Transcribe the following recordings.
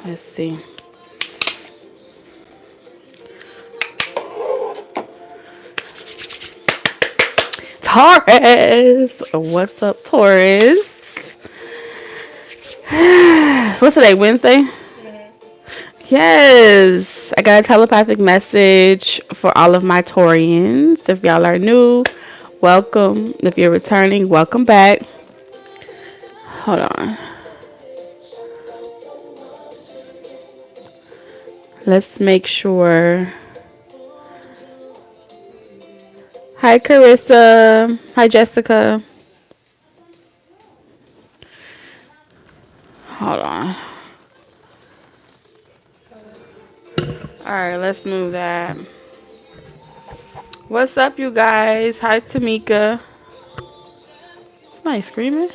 Let's see. Taurus. What's up, Taurus? What's today? Wednesday? Yes. I got a telepathic message for all of my Taurians. If y'all are new, welcome. If you're returning, welcome back. Hold on. Let's make sure. Hi, Carissa. Hi, Jessica. Hold on. Alright, let's move that. What's up, you guys? Hi, Tamika. Somebody screaming?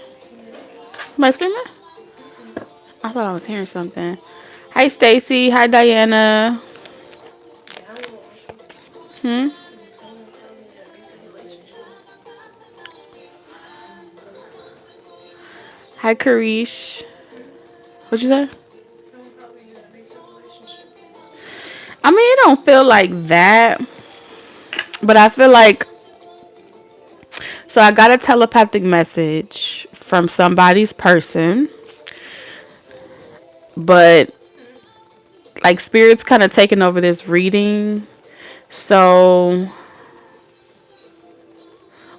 Somebody screaming? I thought I was hearing something. Hi, Stacy. Hi, Diana. Hmm? Hi, Karish. What'd you say? I mean, it don't feel like that, but I feel like, so I got a telepathic message from somebody's person, but like spirit's kind of taking over this reading. So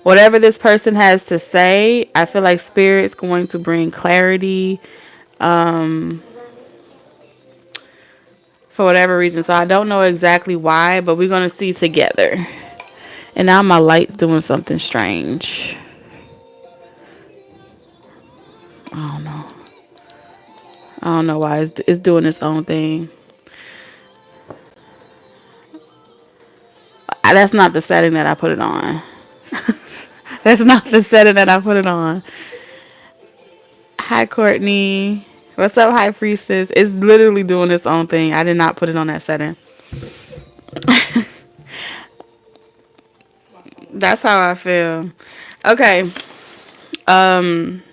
whatever this person has to say, I feel like spirit's going to bring clarity, um, for whatever reason. So I don't know exactly why, but we're gonna see together. And now my light's doing something strange. I don't know. I don't know why it's doing its own thing. That's not the setting that I put it on. That's not the setting that I put it on. Hi, Courtney. What's up, High Priestess? It's literally doing its own thing. I did not put it on that setting. That's how I feel. Okay. Um.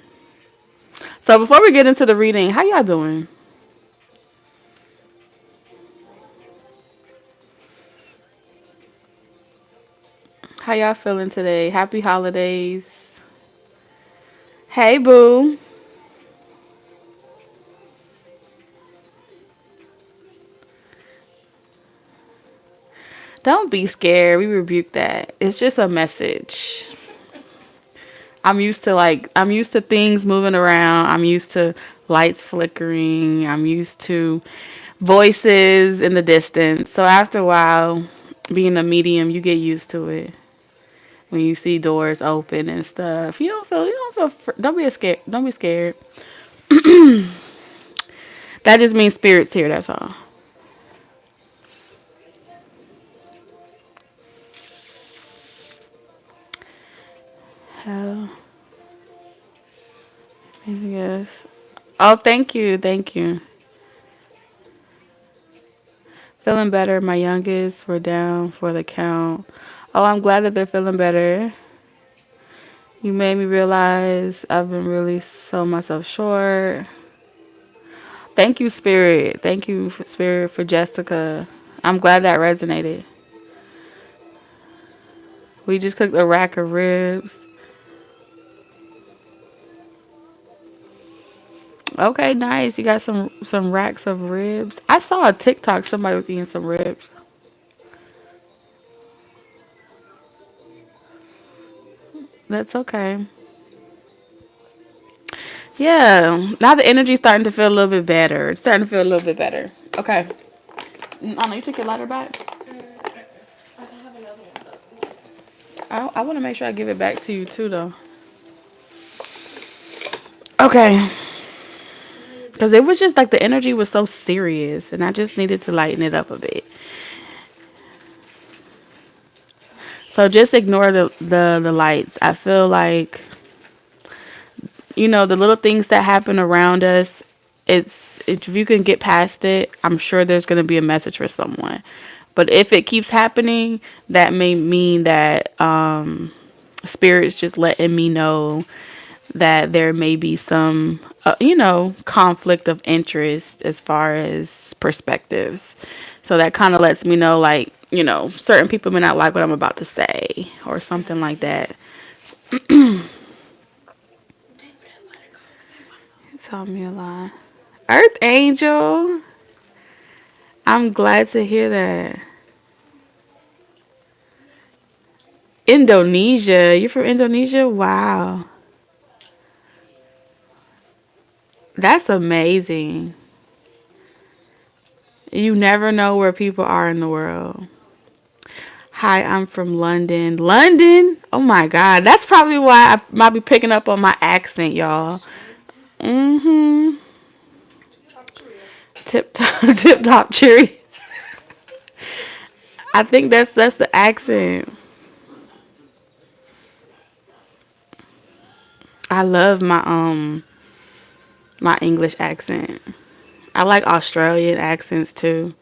So before we get into the reading, how y'all doing? How y'all feeling today? Happy holidays. Hey, boo. Don't be scared. We rebuke that. It's just a message. I'm used to things moving around. I'm used to lights flickering. I'm used to voices in the distance. So after a while, being a medium, you get used to it. When you see doors open and stuff, don't be scared. Don't be scared. That just means spirits here. That's all. Hell, yes. Oh, thank you, thank you. Feeling better. My youngest were down for the count. Oh, I'm glad that they're feeling better. You made me realize I've been really sold myself short. Thank you, Spirit. Thank you, Spirit, for Jessica. I'm glad that resonated. We just cooked a rack of ribs. Okay, nice. You got some racks of ribs. I saw a TikTok. Somebody was eating some ribs. That's okay. Yeah. Now the energy's starting to feel a little bit better. It's starting to feel a little bit better. Okay. Anna, you took your lighter back? I want to make sure I give it back to you too, though. Okay. Because it was just like the energy was so serious, and I just needed to lighten it up a bit. So just ignore the lights. I feel like, the little things that happen around us, if you can get past it, I'm sure there's going to be a message for someone. But if it keeps happening, that may mean that spirit's just letting me know that there may be some conflict of interest as far as perspectives. So that kind of lets me know, like, certain people may not like what I'm about to say or something like that. It taught me a lot. Earth Angel, I'm glad to hear that. Indonesia, you're from Indonesia? Wow. That's amazing. You never know where people are in the world. Hi, I'm from London. London? Oh my God. That's probably why I might be picking up on my accent, y'all. Mm-hmm. Tip top, tip top cherry. I think that's the accent. I love my English accent. I like Australian accents too.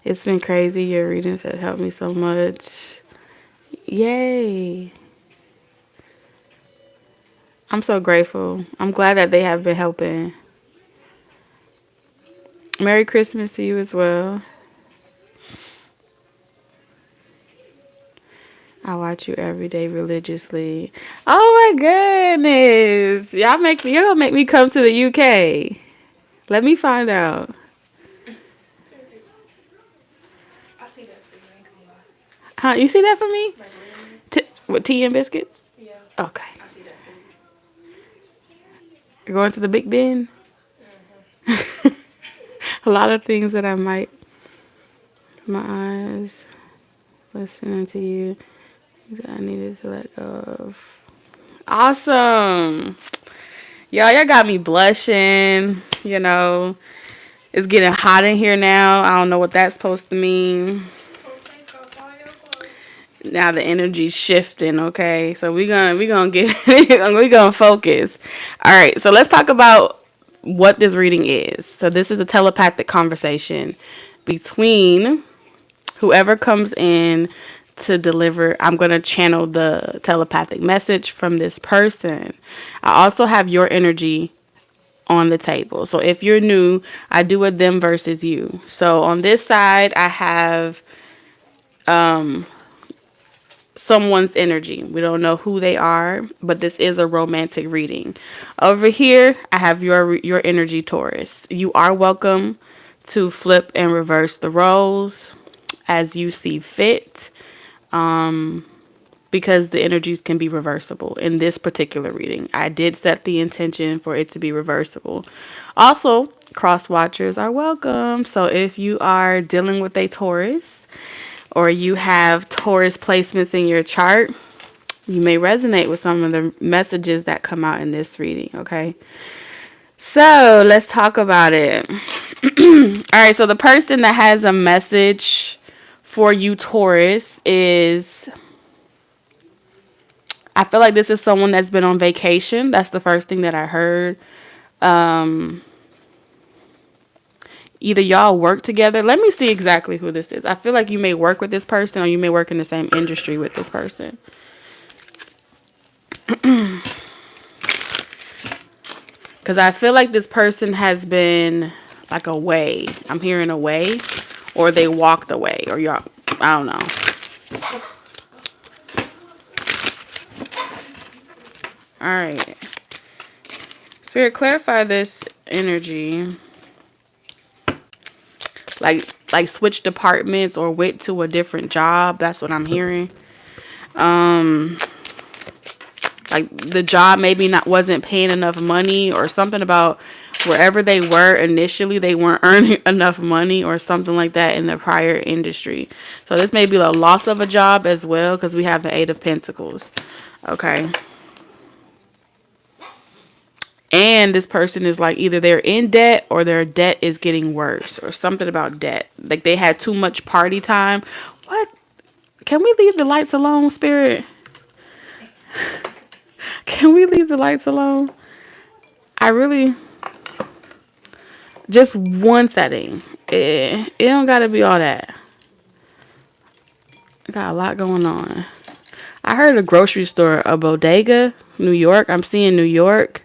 It's been crazy. Your readings have helped me so much. Yay. I'm so grateful. I'm glad that they have been helping. Merry Christmas to you as well. I watch you every day religiously. Oh my goodness. You're gonna make me come to the UK. Let me find out. I see that for you. I ain't gonna lie. Huh? You see that for me? Like literally. With tea and biscuits? Yeah. Okay. I see that for you. You're going to the Big Ben? Mm-hmm. A lot of things that I might. My eyes. Listening to you. That I needed to let go of. Awesome. Y'all got me blushing. It's getting hot in here now. I don't know what that's supposed to mean. Oh, thank God for all your clothes. Now the energy's shifting, okay? So we gonna get we gonna focus. All right, so let's talk about what this reading is. So this is a telepathic conversation between whoever comes in to deliver. I'm gonna channel the telepathic message from this person. I also have your energy on the table. So if you're new, I do a them versus you. So on this side, I have someone's energy. We don't know who they are, but this is a romantic reading. Over here, I have your energy, Taurus. You are welcome to flip and reverse the roles as you see fit. Because the energies can be reversible in this particular reading. I did set the intention for it to be reversible. Also, cross watchers are welcome. So if you are dealing with a Taurus or you have Taurus placements in your chart, you may resonate with some of the messages that come out in this reading, okay? So let's talk about it. All right, so the person that has a message for you, Taurus, is... I feel like this is someone that's been on vacation. That's the first thing that I heard. Either y'all work together. Let me see exactly who this is. I feel like you may work with this person or you may work in the same industry with this person. Because I feel like this person has been like away. I'm hearing away. Or they walked away. Or y'all, I don't know. Alright. Spirit, clarify this energy. Like switch departments or went to a different job. That's what I'm hearing. Like the job maybe wasn't paying enough money or something about wherever they were initially, they weren't earning enough money or something like that in the prior industry. So this may be a loss of a job as well because we have the Eight of Pentacles. Okay. And this person is like either they're in debt or their debt is getting worse or something about debt. Like they had too much party time. What? Can we leave the lights alone, Spirit? Can we leave the lights alone? I really... Just one setting. It don't gotta be all that. I got a lot going on. I heard a grocery store, a bodega, New York. I'm seeing New York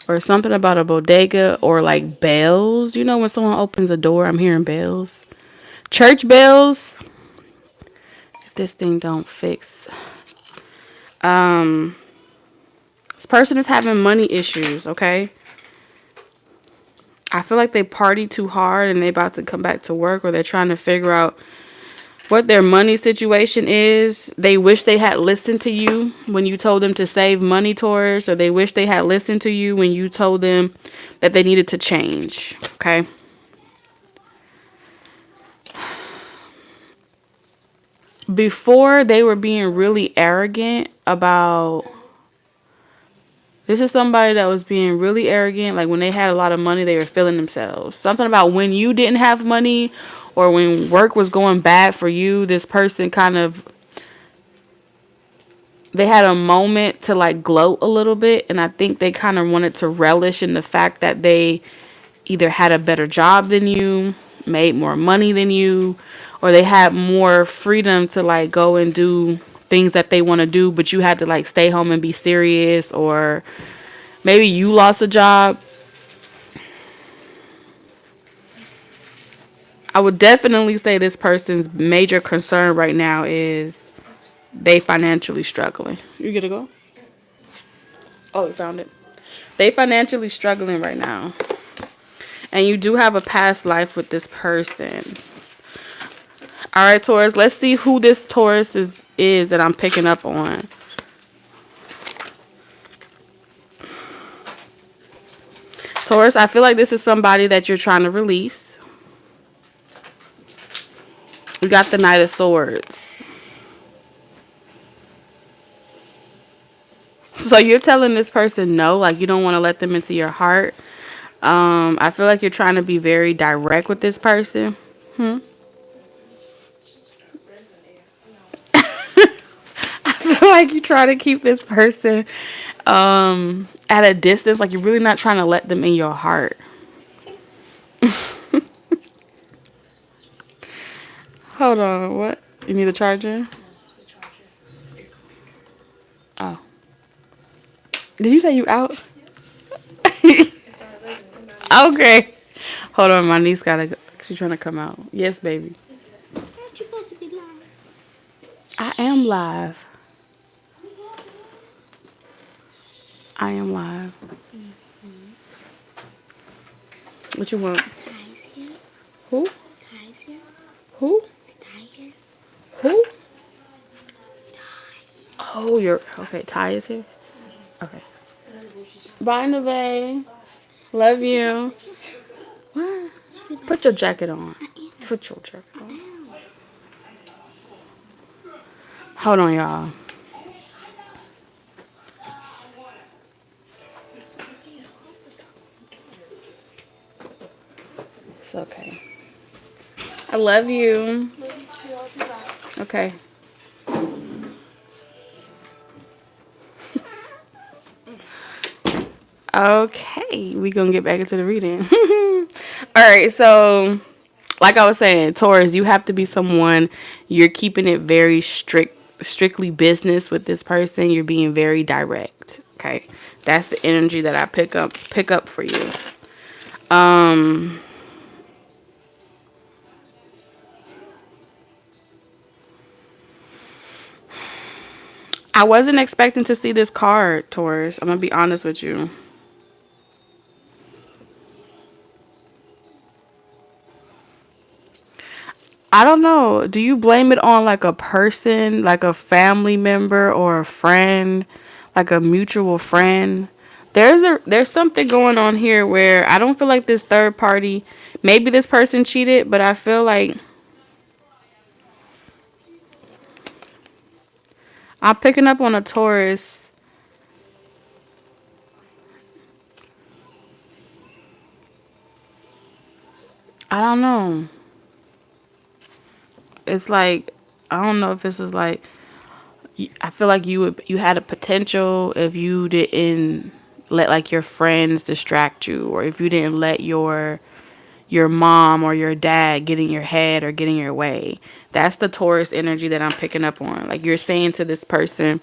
or something about a bodega or like bells. You know when someone opens a door, I'm hearing bells. Church bells. If this thing don't fix. Um this person is having money issues, okay? I feel like they party too hard and they about to come back to work, or they're trying to figure out what their money situation is. They wish they had listened to you when you told them to save money, Taurus, or they wish they had listened to you when you told them that they needed to change, okay? Before, they were being really arrogant about... This is somebody that was being really arrogant. Like when they had a lot of money, they were feeling themselves. Something about when you didn't have money or when work was going bad for you, this person kind of... They had a moment to like gloat a little bit. And I think they kind of wanted to relish in the fact that they either had a better job than you, made more money than you, or they had more freedom to like go and do things that they want to do, but you had to like stay home and be serious, or maybe you lost a job. I would definitely say this person's major concern right now is they financially struggling. You get to go? Oh, you found it. They financially struggling right now. And you do have a past life with this person. All right, Taurus. Let's see who this Taurus is that I'm picking up on. Taurus, I feel like this is somebody that you're trying to release. We got the Knight of Swords. So you're telling this person no, like you don't want to let them into your heart. I feel like you're trying to be very direct with this person. I feel like you try to keep this person at a distance. Like you're really not trying to let them in your heart. Hold on, what? You need a charger? Oh. Did you say you out? Okay. Hold on, my niece gotta go. She's trying to come out. Yes, baby. Aren't you supposed to be live? I am live. I am live. What you want? Ty's here. Who? Ty's here. Who? Ty here. Who? Ty. Oh, you're okay. Ty is here. Okay. Bye, Neve. Love you. What? Put your jacket on. Put your jacket on. Hold on, y'all. It's okay. I love you. Okay. Okay, we gonna get back into the reading. All right, so like I was saying, Taurus, you have to be someone, you're keeping it very strictly business with this person. You're being very direct. Okay, that's the energy that I pick up for you. I wasn't expecting to see this card, Taurus. I'm gonna be honest with you. I don't know. Do you blame it on like a person, like a family member or a friend, like a mutual friend? There's something going on here where I don't feel like this third party, maybe this person cheated, but I feel like I'm picking up on a Taurus. I don't know. It's like I don't know if this is like I feel like you had a potential if you didn't let like your friends distract you, or if you didn't let your mom or your dad getting your head or getting your way. That's the Taurus energy that I'm picking up on. Like you're saying to this person,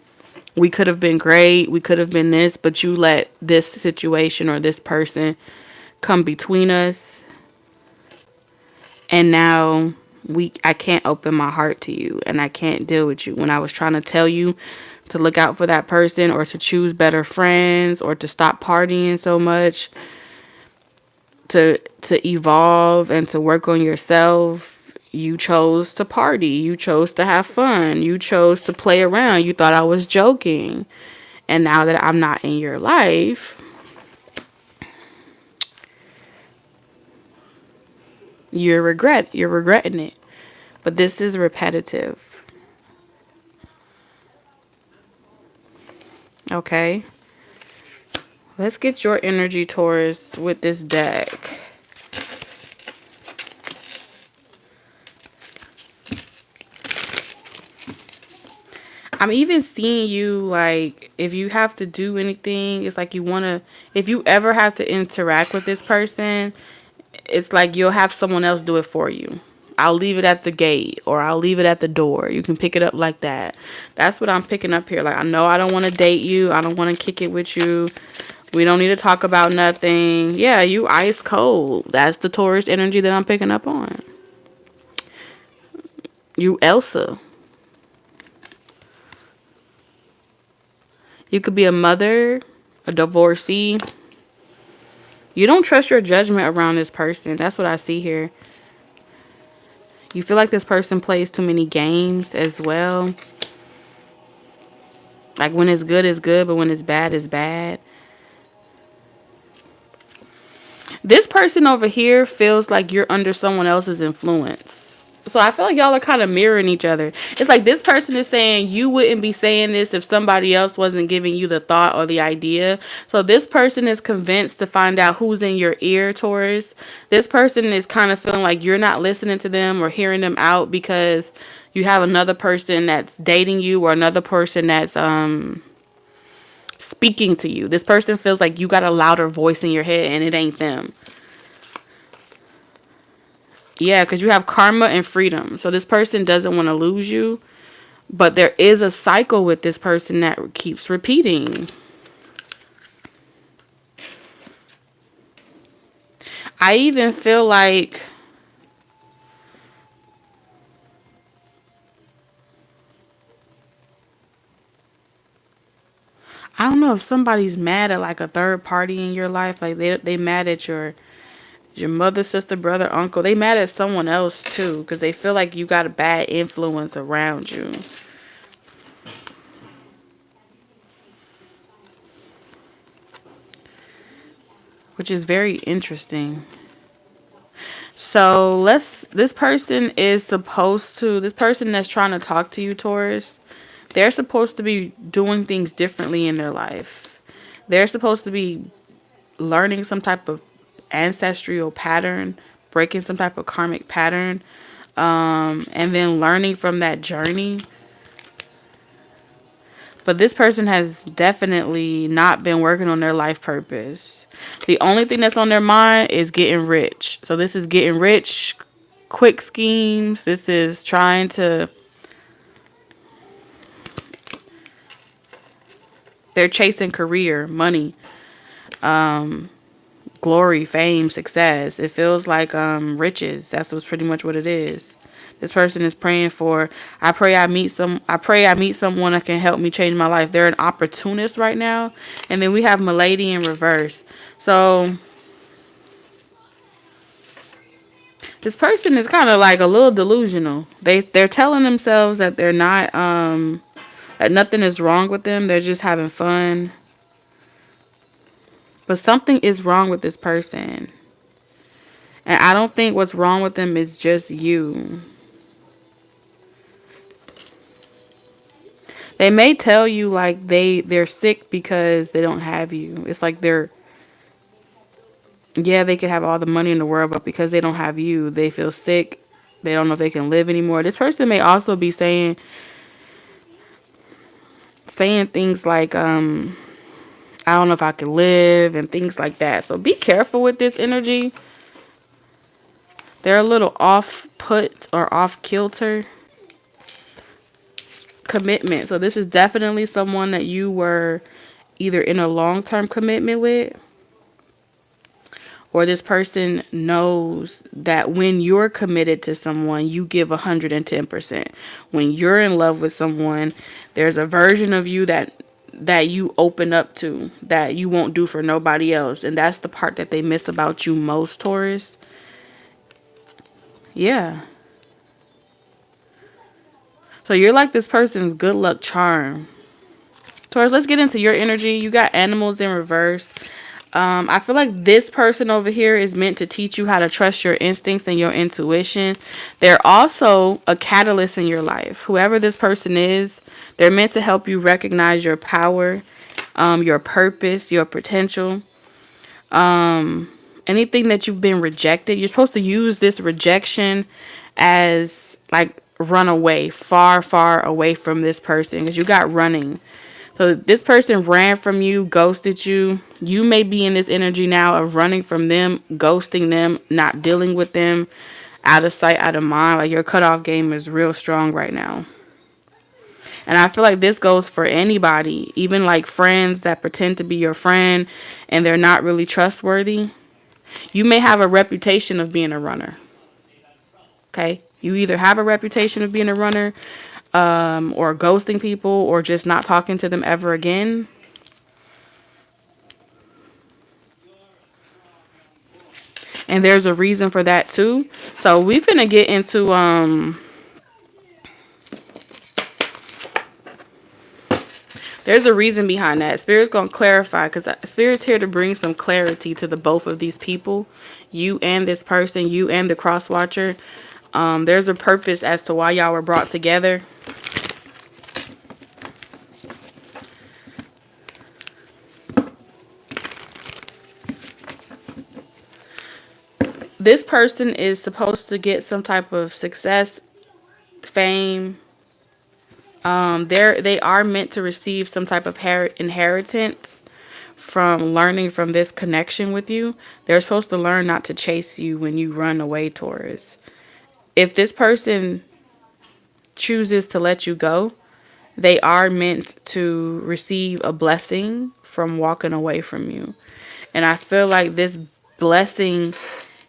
we could have been great, we could have been this, but you let this situation or this person come between us, and now I can't open my heart to you and I can't deal with you. When I was trying to tell you to look out for that person or to choose better friends or to stop partying so much, to evolve and to work on yourself, you chose to party, you chose to have fun, you chose to play around, you thought I was joking. And now that I'm not in your life, you're regretting it. But this is repetitive. Okay? Let's get your energy, Taurus, with this deck. I'm even seeing you, like, if you have to do anything, it's like you want to, if you ever have to interact with this person, it's like you'll have someone else do it for you. I'll leave it at the gate or I'll leave it at the door. You can pick it up like that. That's what I'm picking up here. Like, I know I don't want to date you. I don't want to kick it with you. We don't need to talk about nothing. Yeah, you ice cold. That's the Taurus energy that I'm picking up on. You Elsa. You could be a mother, a divorcee. You don't trust your judgment around this person. That's what I see here. You feel like this person plays too many games as well. Like when it's good, but when it's bad. This person over here feels like you're under someone else's influence. So I feel like y'all are kind of mirroring each other. It's like this person is saying you wouldn't be saying this if somebody else wasn't giving you the thought or the idea. So this person is convinced to find out who's in your ear, Taurus. This person is kind of feeling like you're not listening to them or hearing them out because you have another person that's dating you or another person that's speaking to you. This person feels like you got a louder voice in your head and it ain't them. Yeah, because you have karma and freedom. So this person doesn't want to lose you. But there is a cycle with this person that keeps repeating. I even feel like I don't know if somebody's mad at like a third party in your life. Like they mad at your mother, sister, brother, uncle. They mad at someone else too because they feel like you got a bad influence around you. Which is very interesting. So this person that's trying to talk to you, Taurus, they're supposed to be doing things differently in their life. They're supposed to be learning some type of ancestral pattern, breaking some type of karmic pattern, and then learning from that journey. But this person has definitely not been working on their life purpose. The only thing that's on their mind is getting rich. So this is getting rich, quick schemes. This is trying to... They're chasing career, money, glory, fame, success. It feels like riches. That's what's pretty much what it is. This person is praying for, I pray I meet someone that can help me change my life. They're an opportunist right now. And then we have Milady in reverse. So this person is kind of like a little delusional. They're telling themselves that they're not that nothing is wrong with them. They're just having fun. But something is wrong with this person. And I don't think what's wrong with them is just you. They may tell you like they're sick because they don't have you. It's like they could have all the money in the world, but because they don't have you, they feel sick. They don't know if they can live anymore. This person may also be saying things like, I don't know if I can live and things like that. So be careful with this energy. They're a little off put or off kilter commitment. So this is definitely someone that you were either in a long-term commitment with, or this person knows that when you're committed to someone, you give 110%. When you're in love with someone, there's a version of you that you open up to, that you won't do for nobody else. And that's the part that they miss about you most, Taurus. Yeah. So you're like this person's good luck charm. Taurus, let's get into your energy. You got animals in reverse. I feel like this person over here is meant to teach you how to trust your instincts and your intuition. They're also a catalyst in your life. Whoever this person is, they're meant to help you recognize your power, your purpose, your potential. Anything that you've been rejected, you're supposed to use this rejection as like run away, far, far away from this person, because you got running. So this person ran from you, ghosted you. You may be in this energy now of running from them, ghosting them, not dealing with them, out of sight, out of mind. Like your cutoff game is real strong right now. And I feel like this goes for anybody, even like friends that pretend to be your friend and they're not really trustworthy. You may have a reputation of being a runner. Okay? You either have a reputation of being a runner, or ghosting people, or just not talking to them ever again. And there's a reason for that too. So we finna get into there's a reason behind that. Spirit's gonna clarify, because Spirit's here to bring some clarity to the both of these people, you and this person, you and the cross watcher. There's a purpose as to why y'all were brought together. This person is supposed to get some type of success, fame. They are meant to receive some type of inheritance from learning from this connection with you. They're supposed to learn not to chase you when you run away, Taurus. If this person chooses to let you go, they are meant to receive a blessing from walking away from you. And I feel like this blessing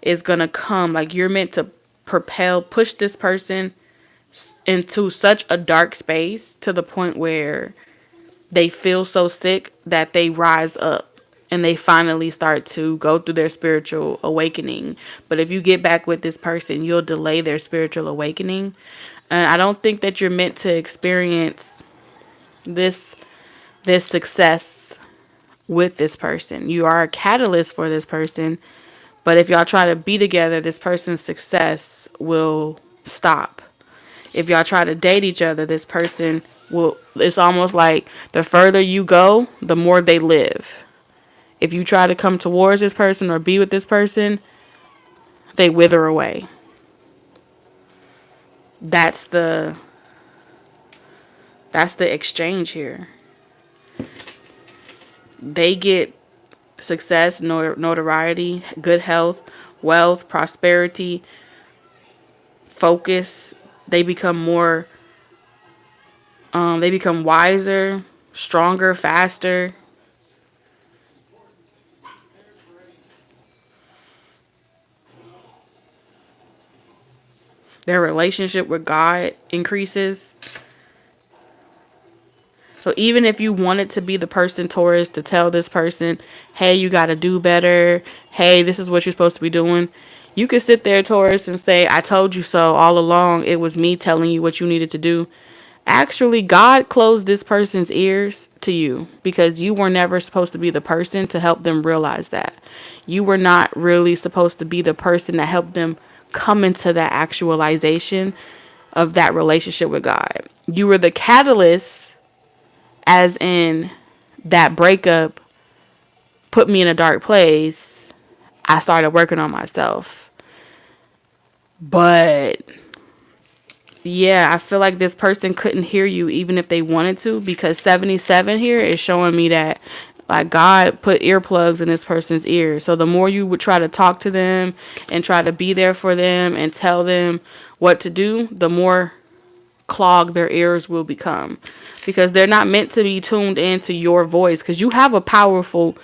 is going to come. Like you're meant to push this person into such a dark space to the point where they feel so sick that they rise up and they finally start to go through their spiritual awakening. But if you get back with this person, you'll delay their spiritual awakening. And I don't think that you're meant to experience this success with this person. You are a catalyst for this person, but if y'all try to be together, this person's success will stop. If y'all try to date each other, this person will, it's almost like the further you go, the more they live. If you try to come towards this person or be with this person, they wither away. That's the exchange here. They get success, notoriety, good health, wealth, prosperity, focus. They become more, they become wiser, stronger, faster. Their relationship with God increases. So even if you wanted to be the person, Taurus, to tell this person, hey, you got to do better. Hey, this is what you're supposed to be doing. You could sit there, Taurus, and say, I told you so all along. It was me telling you what you needed to do. Actually, God closed this person's ears to you because you were never supposed to be the person to help them realize that. You were not really supposed to be the person that helped them come into that actualization of that relationship with God. You were the catalyst, as in that breakup put me in a dark place. I started working on myself. But yeah, I feel like this person couldn't hear you even if they wanted to, because 77 here is showing me that Like God put earplugs in this person's ears. So the more you would try to talk to them and try to be there for them and tell them what to do, the more clogged their ears will become. Because they're not meant to be tuned into your voice. Because you have a powerful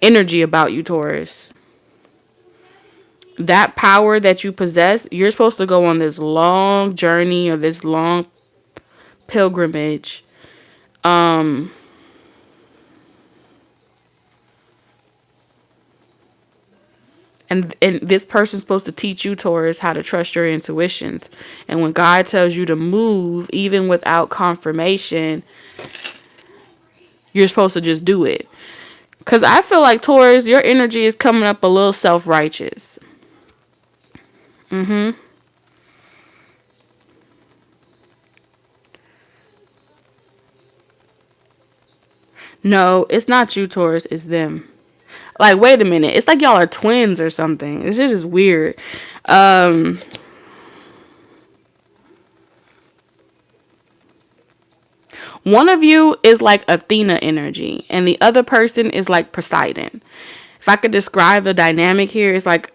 energy about you, Taurus. That power that you possess, you're supposed to go on this long journey or this long pilgrimage. And this person's supposed to teach you, Taurus, how to trust your intuitions. And when God tells you to move, even without confirmation, you're supposed to just do it. Because I feel like, Taurus, your energy is coming up a little self-righteous. No, it's not you, Taurus. It's them. Like, wait a minute. It's like y'all are twins or something. This shit is weird. Um, One of you is like Athena energy, and the other person is like Poseidon. If I could describe the dynamic here, it's like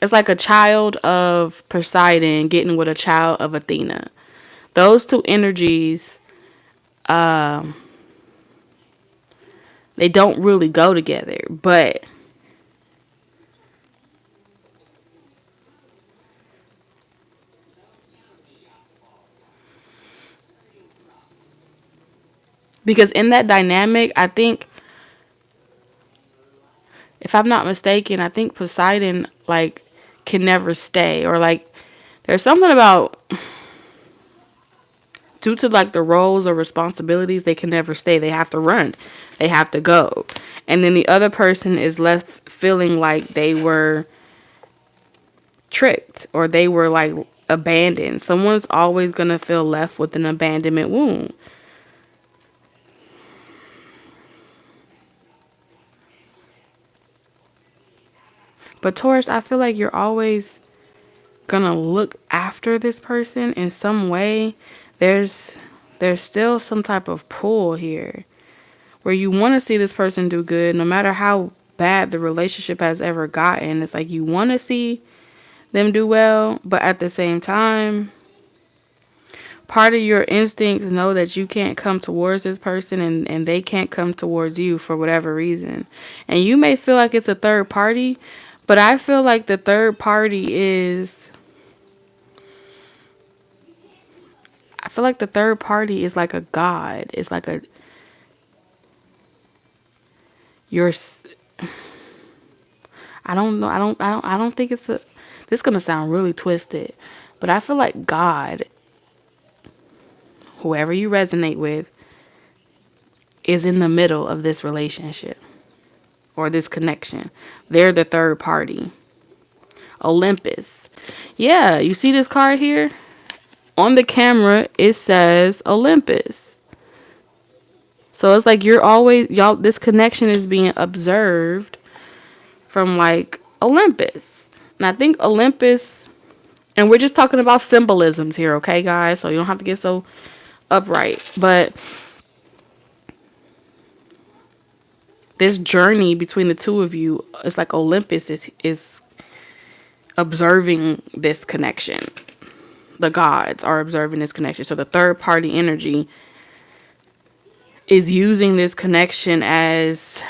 a child of Poseidon getting with a child of Athena. Those two energies, they don't really go together, but because in that dynamic, I think, if I'm not mistaken, I think Poseidon like can never stay, or like there's something about, due to like the roles or responsibilities, they can never stay. They have to run. They have to go. And then the other person is left feeling like they were tricked or they were like abandoned. Someone's always going to feel left with an abandonment wound. But Taurus, I feel like you're always going to look after this person in some way. There's still some type of pull here where you want to see this person do good no matter how bad the relationship has ever gotten. It's like you want to see them do well, but at the same time, part of your instincts know that you can't come towards this person, and they can't come towards you for whatever reason. And you may feel like it's a third party, but I feel like the third party is, I feel like the third party is like a god. It's like a, you're, I don't know. I don't think it's a, this is going to sound really twisted, but I feel like God, whoever you resonate with, is in the middle of this relationship or this connection. They're the third party. Olympus. Yeah, you see this card here? On the camera, it says Olympus. So it's like you're always, y'all, this connection is being observed from like Olympus. And I think Olympus, and we're just talking about symbolisms here, okay, guys? So you don't have to get so upright. But this journey between the two of you, it's like Olympus is observing this connection. The gods are observing this connection. So the third party energy is using this connection as,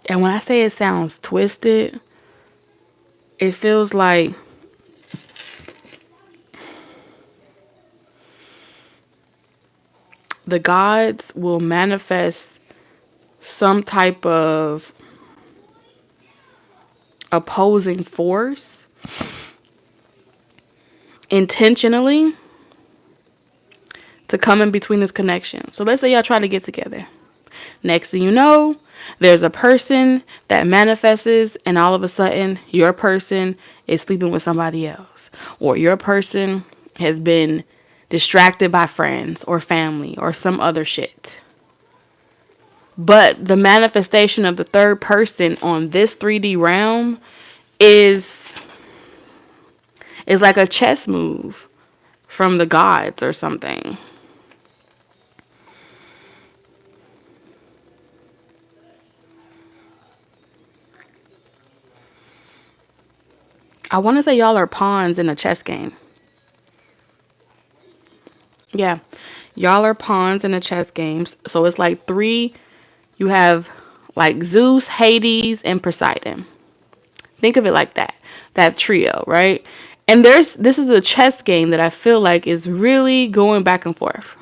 and when I say it sounds twisted, it feels like the gods will manifest some type of opposing force intentionally to come in between this connection. So let's say y'all try to get together. Next thing you know, there's a person that manifests, and all of a sudden your person is sleeping with somebody else, or your person has been distracted by friends or family or some other shit. But the manifestation of the third person on this 3D realm is like a chess move from the gods or something. I want to say y'all are pawns in a chess game. Yeah. Y'all are pawns in a chess game. So it's like three. You have like Zeus, Hades, and Poseidon. Think of it like that. That trio, right? And this is a chess game that I feel like is really going back and forth.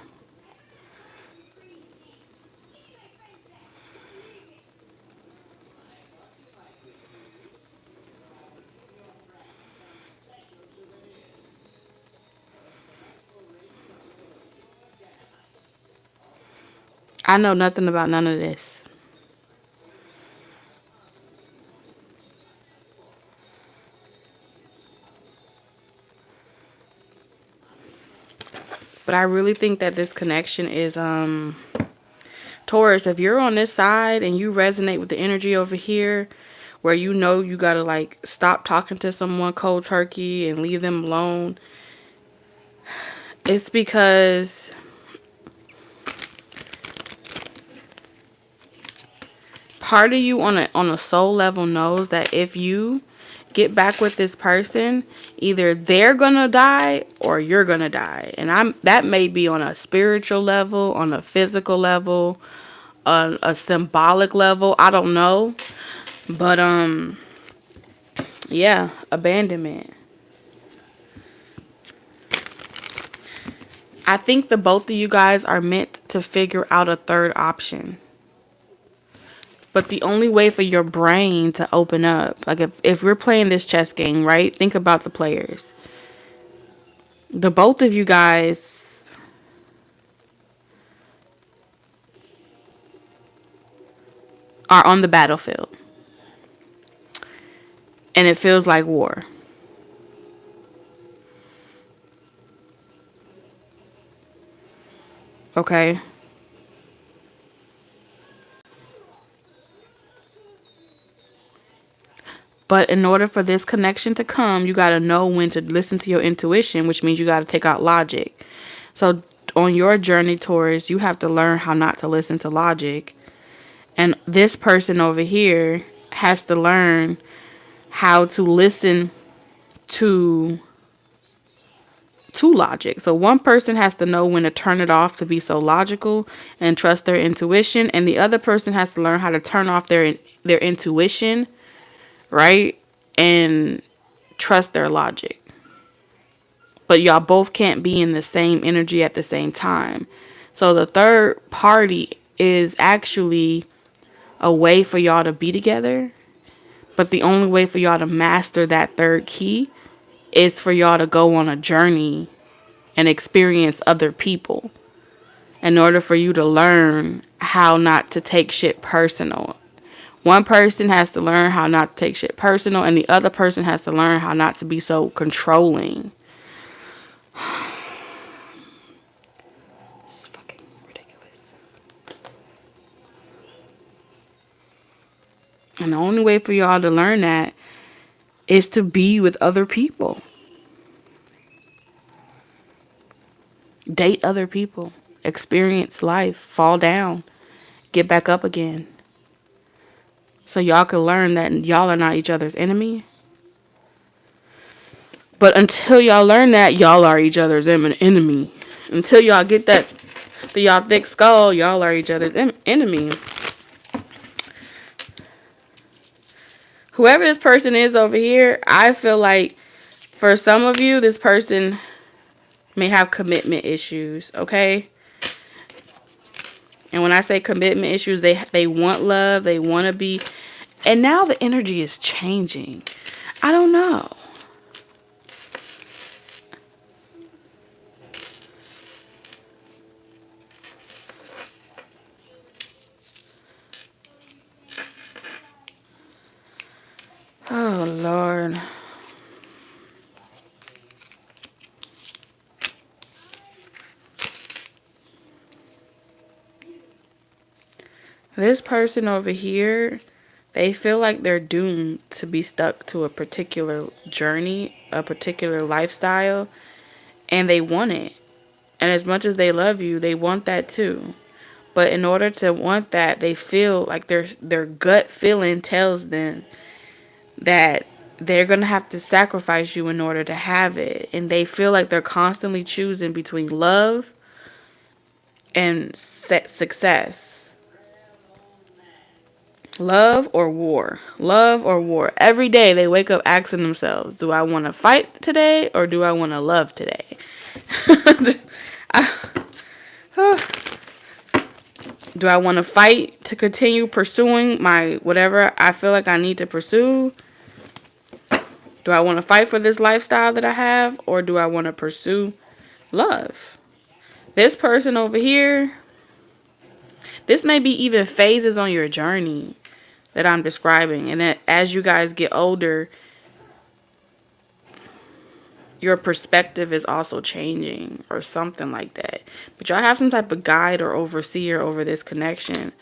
I know nothing about none of this. But I really think that this connection is Taurus, if you're on this side and you resonate with the energy over here where you know you got to like stop talking to someone cold turkey and leave them alone, it's because part of you on a soul level knows that if you get back with this person, either they're gonna die or you're gonna die. And that may be on a spiritual level, on a physical level, on a symbolic level. I don't know. But yeah, abandonment. I think the both of you guys are meant to figure out a third option. But the only way for your brain to open up, like if we're playing this chess game, right? Think about the players. The both of you guys are on the battlefield. And it feels like war. Okay? But in order for this connection to come, you got to know when to listen to your intuition, which means you got to take out logic. So on your journey, Taurus, you have to learn how not to listen to logic. And this person over here has to learn how to listen to logic. So one person has to know when to turn it off to be so logical and trust their intuition, and the other person has to learn how to turn off their intuition, right? And trust their logic. But y'all both can't be in the same energy at the same time. So the third party is actually a way for y'all to be together. But the only way for y'all to master that third key is for y'all to go on a journey and experience other people in order for you to learn how not to take shit personal. One person has to learn how not to take shit personal, and the other person has to learn how not to be so controlling. It's fucking ridiculous. And the only way for y'all to learn that is to be with other people. Date other people. Experience life. Fall down. Get back up again. So y'all can learn that y'all are not each other's enemy. But until y'all learn that, y'all are each other's enemy. Until y'all get that through y'all thick skull, y'all are each other's enemy. Whoever this person is over here, I feel like for some of you, this person may have commitment issues, okay? And when I say commitment issues, they want love, they want to be. And now the energy is changing. I don't know. Oh, Lord. This person over here, they feel like they're doomed to be stuck to a particular journey, a particular lifestyle. and they want it. And as much as they love you, they want that too. But in order to want that, they feel like their gut feeling tells them that they're going to have to sacrifice you in order to have it. And they feel like they're constantly choosing between love and success. Love or war. Love or war. Every day they wake up asking themselves, do I want to fight today or do I want to love today? Do I want to fight to continue pursuing my whatever I feel like I need to pursue? Do I want to fight for this lifestyle that I have, or do I want to pursue love? This person over here, this may be even phases on your journey that I'm describing. And that as you guys get older, your perspective is also changing or something like that. But y'all have some type of guide or overseer over this connection.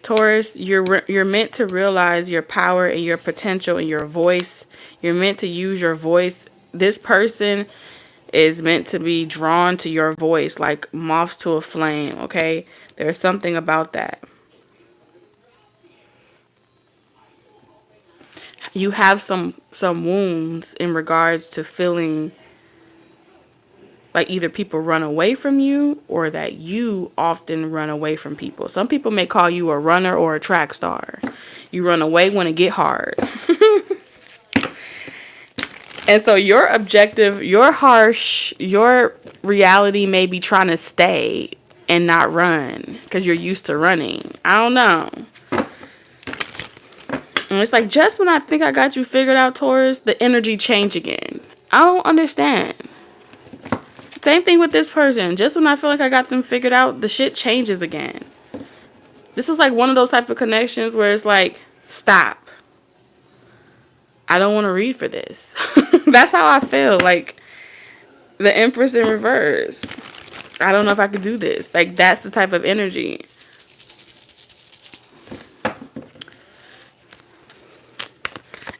Taurus, you're meant to realize your power and your potential and your voice. You're meant to use your voice. This person is meant to be drawn to your voice like moths to a flame, okay? There's something about that. You have some wounds in regards to feeling like either people run away from you or that you often run away from people. Some people may call you a runner or a track star. You run away when it get hard. And so your objective, your reality may be trying to stay and not run because you're used to running. I don't know. And it's like just when I think I got you figured out, Taurus, the energy change again. I don't understand. Same thing with this person. Just when I feel like I got them figured out, the shit changes again. This is like one of those type of connections where it's like, stop. I don't want to read for this. That's how I feel. Like the Empress in reverse. I don't know if I could do this. Like that's the type of energy.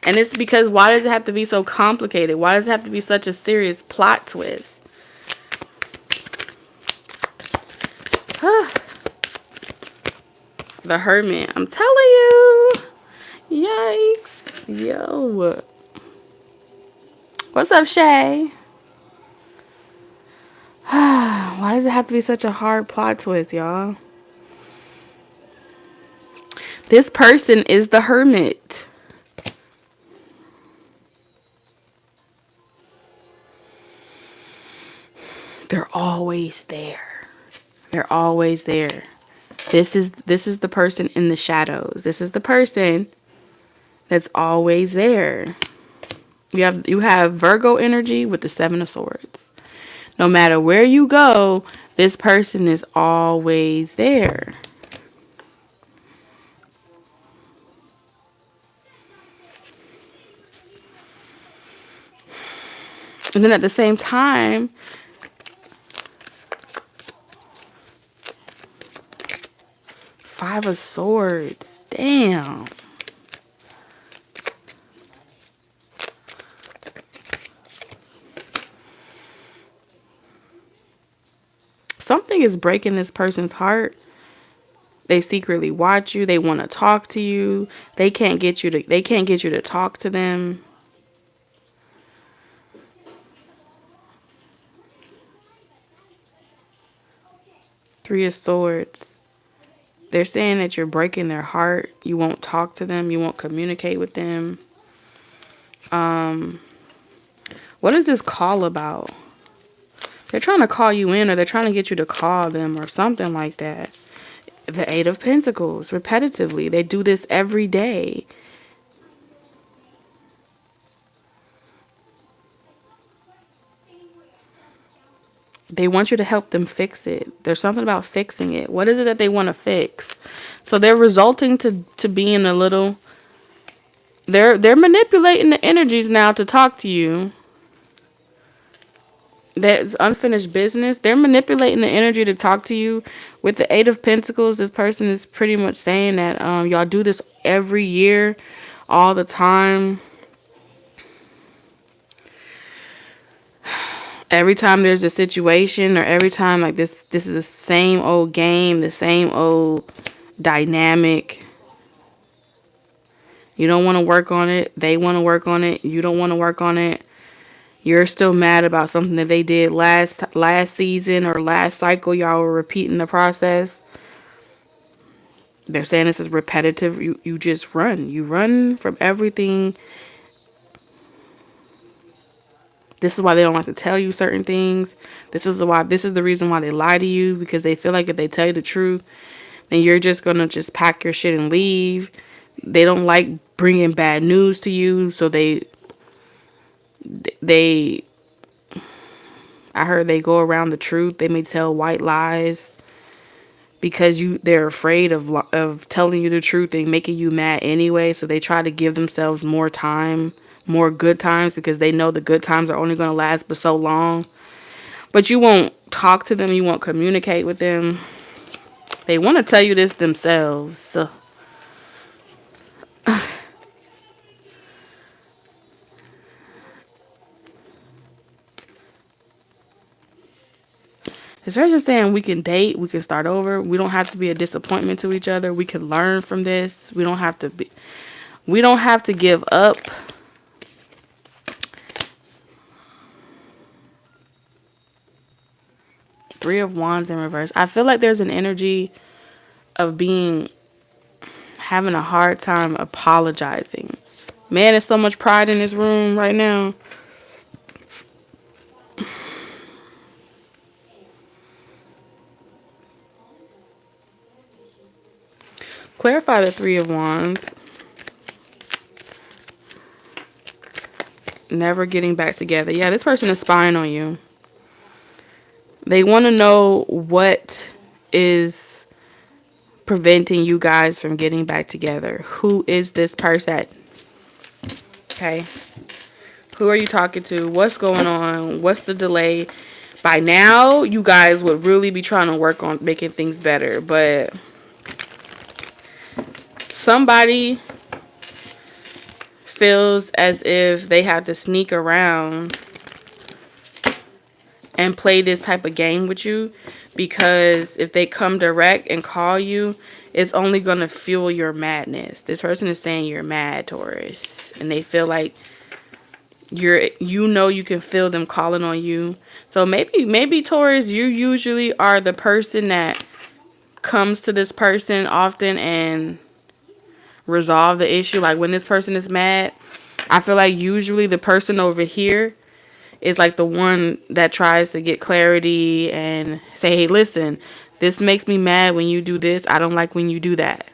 And it's because why does it have to be so complicated? Why does it have to be such a serious plot twist? The Hermit. I'm telling you. Yikes. Yo. What's up, Shay? Why does it have to be such a hard plot twist, y'all? This person is the Hermit. They're always there. They're always there. This is the person in the shadows. This is the person that's always there. You have Virgo energy with the Seven of Swords. No matter where you go, this person is always there. And then at the same time, Five of Swords. Damn. Something is breaking this person's heart. They secretly watch you. They want to talk to you. They can't get you to talk to them. Three of Swords. They're saying that you're breaking their heart. You won't talk to them. You won't communicate with them. What is this call about? They're trying to call you in, or they're trying to get you to call them or something like that. The Eight of Pentacles, repetitively. They do this every day. They want you to help them fix it. There's something about fixing it. What is it that they want to fix? So they're resulting to being a little... They're manipulating the energies now to talk to you. That's unfinished business. They're manipulating the energy to talk to you. With the Eight of Pentacles, this person is pretty much saying that y'all do this every year, all the time. Every time there's a situation, or every time like this is the same old game, the same old dynamic. You don't want to work on it. They want to work on it. You don't want to work on it. You're still mad about something that they did last season or last cycle. Y'all were repeating the process. They're saying this is repetitive. You just run. You run from everything. This is why they don't like to tell you certain things. This is the reason why they lie to you, because they feel like if they tell you the truth, then you're just going to just pack your shit and leave. They don't like bringing bad news to you, so they I heard they go around the truth. They may tell white lies because they're afraid of telling you the truth and making you mad anyway, so they try to give themselves more time, more good times, because they know the good times are only going to last but so long. But you won't talk to them, you won't communicate with them. They want to tell you this themselves. So it's very just saying we can date, we can start over. We don't have to be a disappointment to each other. We can learn from this. We don't have to give up. Three of Wands in reverse. I feel like there's an energy of having a hard time apologizing. Man, there's so much pride in this room right now. Clarify the Three of Wands. Never getting back together. Yeah, this person is spying on you. They want to know what is preventing you guys from getting back together. Who is this person? Okay. Who are you talking to? What's going on? What's the delay? By now, you guys would really be trying to work on making things better. But somebody feels as if they have to sneak around and play this type of game with you, because if they come direct and call you, it's only going to fuel your madness. This person is saying you're mad, Taurus, and they feel like you can feel them calling on you. So maybe Taurus, you usually are the person that comes to this person often and resolve the issue. Like when this person is mad, I feel like usually the person over here is like the one that tries to get clarity and say, hey, listen, this makes me mad when you do this. I don't like when you do that.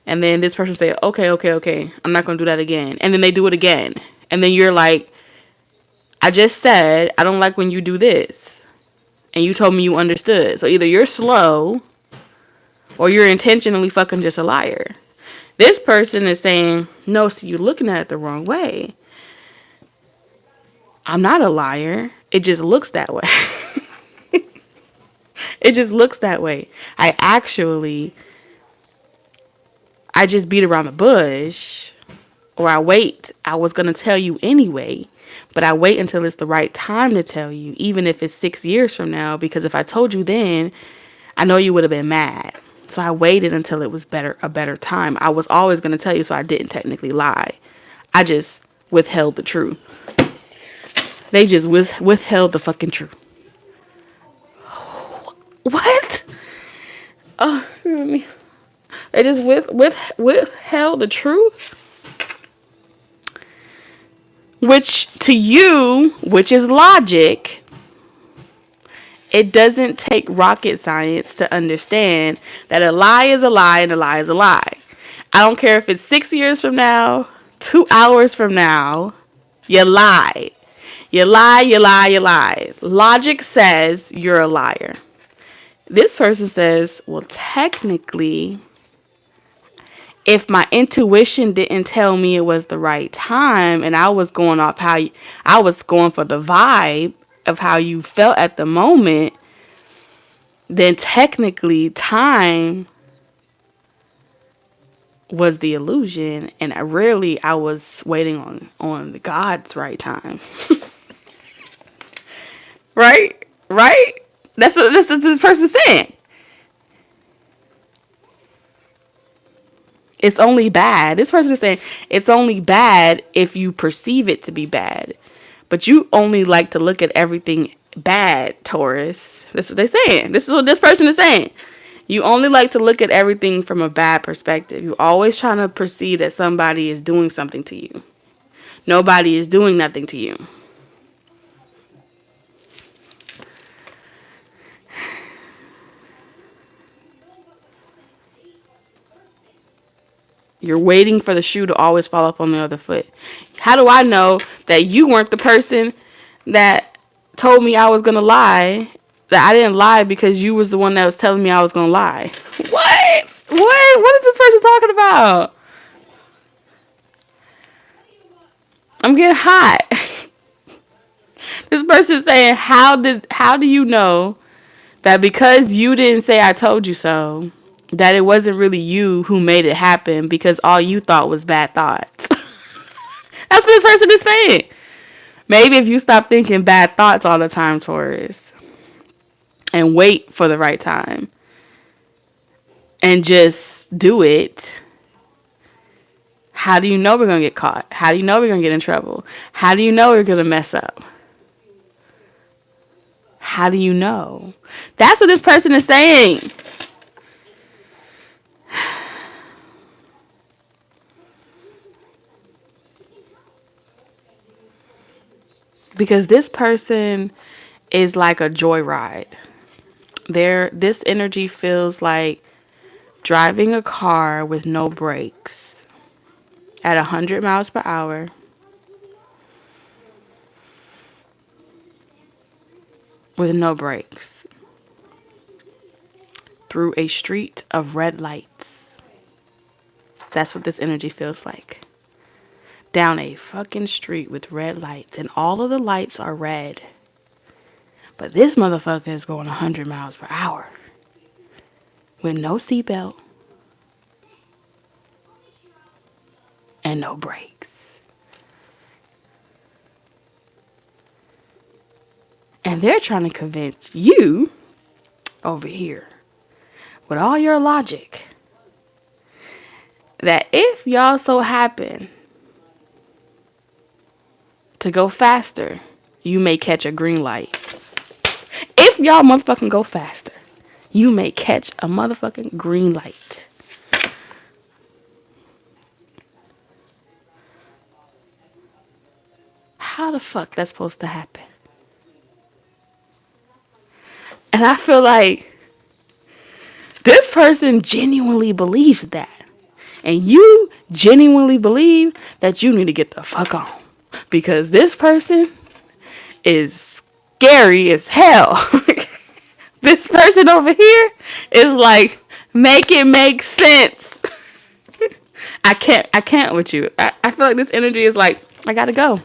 And then this person say, okay. I'm not going to do that again. And then they do it again. And then you're like, I just said, I don't like when you do this. And you told me you understood. So either you're slow or you're intentionally fucking just a liar. This person is saying, no, see, you're looking at it the wrong way. I'm not a liar. It just looks that way. It just looks that way. I just beat around the bush. Or I was going to tell you anyway. But I wait until it's the right time to tell you. Even if it's 6 years from now. Because if I told you then, I know you would have been mad. So I waited until it was a better time. I was always going to tell you, so I didn't technically lie. I just withheld the truth. They just withheld the fucking truth. What? Oh, they just withheld the truth. Which to you, which is logic, it doesn't take rocket science to understand that a lie is a lie and a lie is a lie. I don't care if it's 6 years from now, 2 hours from now, you lied. You lie. Logic says you're a liar. This person says, well, technically, if my intuition didn't tell me it was the right time and I was going for the vibe, of how you felt at the moment, then technically time was the illusion, and I was waiting on the God's right time. Right? Right? That's what this person's saying. It's only bad. This person is saying it's only bad if you perceive it to be bad. But you only like to look at everything bad, Taurus. That's what they're saying. This is what this person is saying. You only like to look at everything from a bad perspective. You're always trying to perceive that somebody is doing something to you. Nobody is doing nothing to you. You're waiting for the shoe to always fall off on the other foot. How do I know that you weren't the person that told me I was going to lie? That I didn't lie because you was the one that was telling me I was going to lie. What? What is this person talking about? I'm getting hot. This person is saying, how do you know that because you didn't say I told you so, that it wasn't really you who made it happen because all you thought was bad thoughts? That's what this person is saying. Maybe if you stop thinking bad thoughts all the time, Taurus, and wait for the right time and just do it, how do you know we're going to get caught? How do you know we're going to get in trouble? How do you know we're going to mess up? How do you know? That's what this person is saying. Because this person is like a joyride. This energy feels like driving a car with no brakes at 100 miles per hour. With no brakes. Through a street of red lights. That's what this energy feels like. Down a fucking street with red lights, and all of the lights are red. But this motherfucker is going 100 miles per hour with no seatbelt and no brakes. And they're trying to convince you over here with all your logic that if y'all so happen to go faster, you may catch a green light. If y'all motherfucking go faster, you may catch a motherfucking green light. How the fuck that's supposed to happen? And I feel like this person genuinely believes that. And you genuinely believe that you need to get the fuck on. Because this person is scary as hell. This person over here is like, make it make sense. I can't with you. I feel like this energy is like, I gotta go.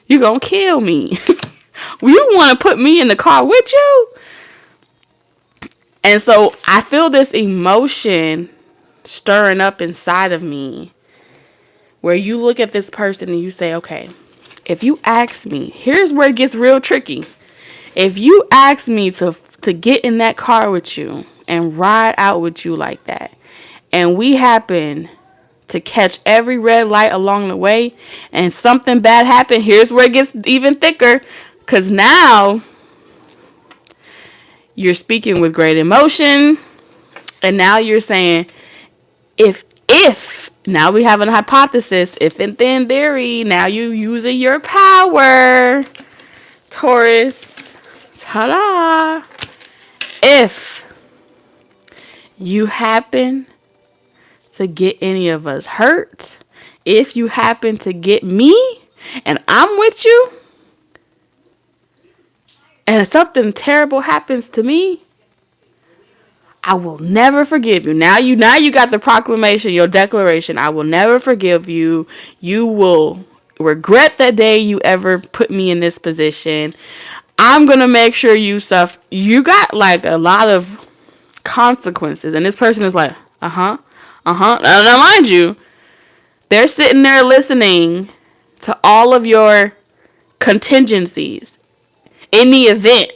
You gonna kill me. You wanna put me in the car with you? And so I feel this emotion stirring up inside of me where you look at this person and you say, okay, if you ask me, here's where it gets real tricky. If you ask me to get in that car with you and ride out with you like that, and we happen to catch every red light along the way and something bad happened, here's where it gets even thicker. Because now you're speaking with great emotion. And now you're saying, if, now we have a hypothesis, if and then theory, now you using your power, Taurus. Ta-da! If you happen to get any of us hurt, if you happen to get me, and I'm with you, and something terrible happens to me, I will never forgive you. Now you got the proclamation, your declaration. I will never forgive you. You will regret that day you ever put me in this position. I'm gonna make sure you suffer. You got like a lot of consequences, and this person is like, Now, mind you, they're sitting there listening to all of your contingencies in the event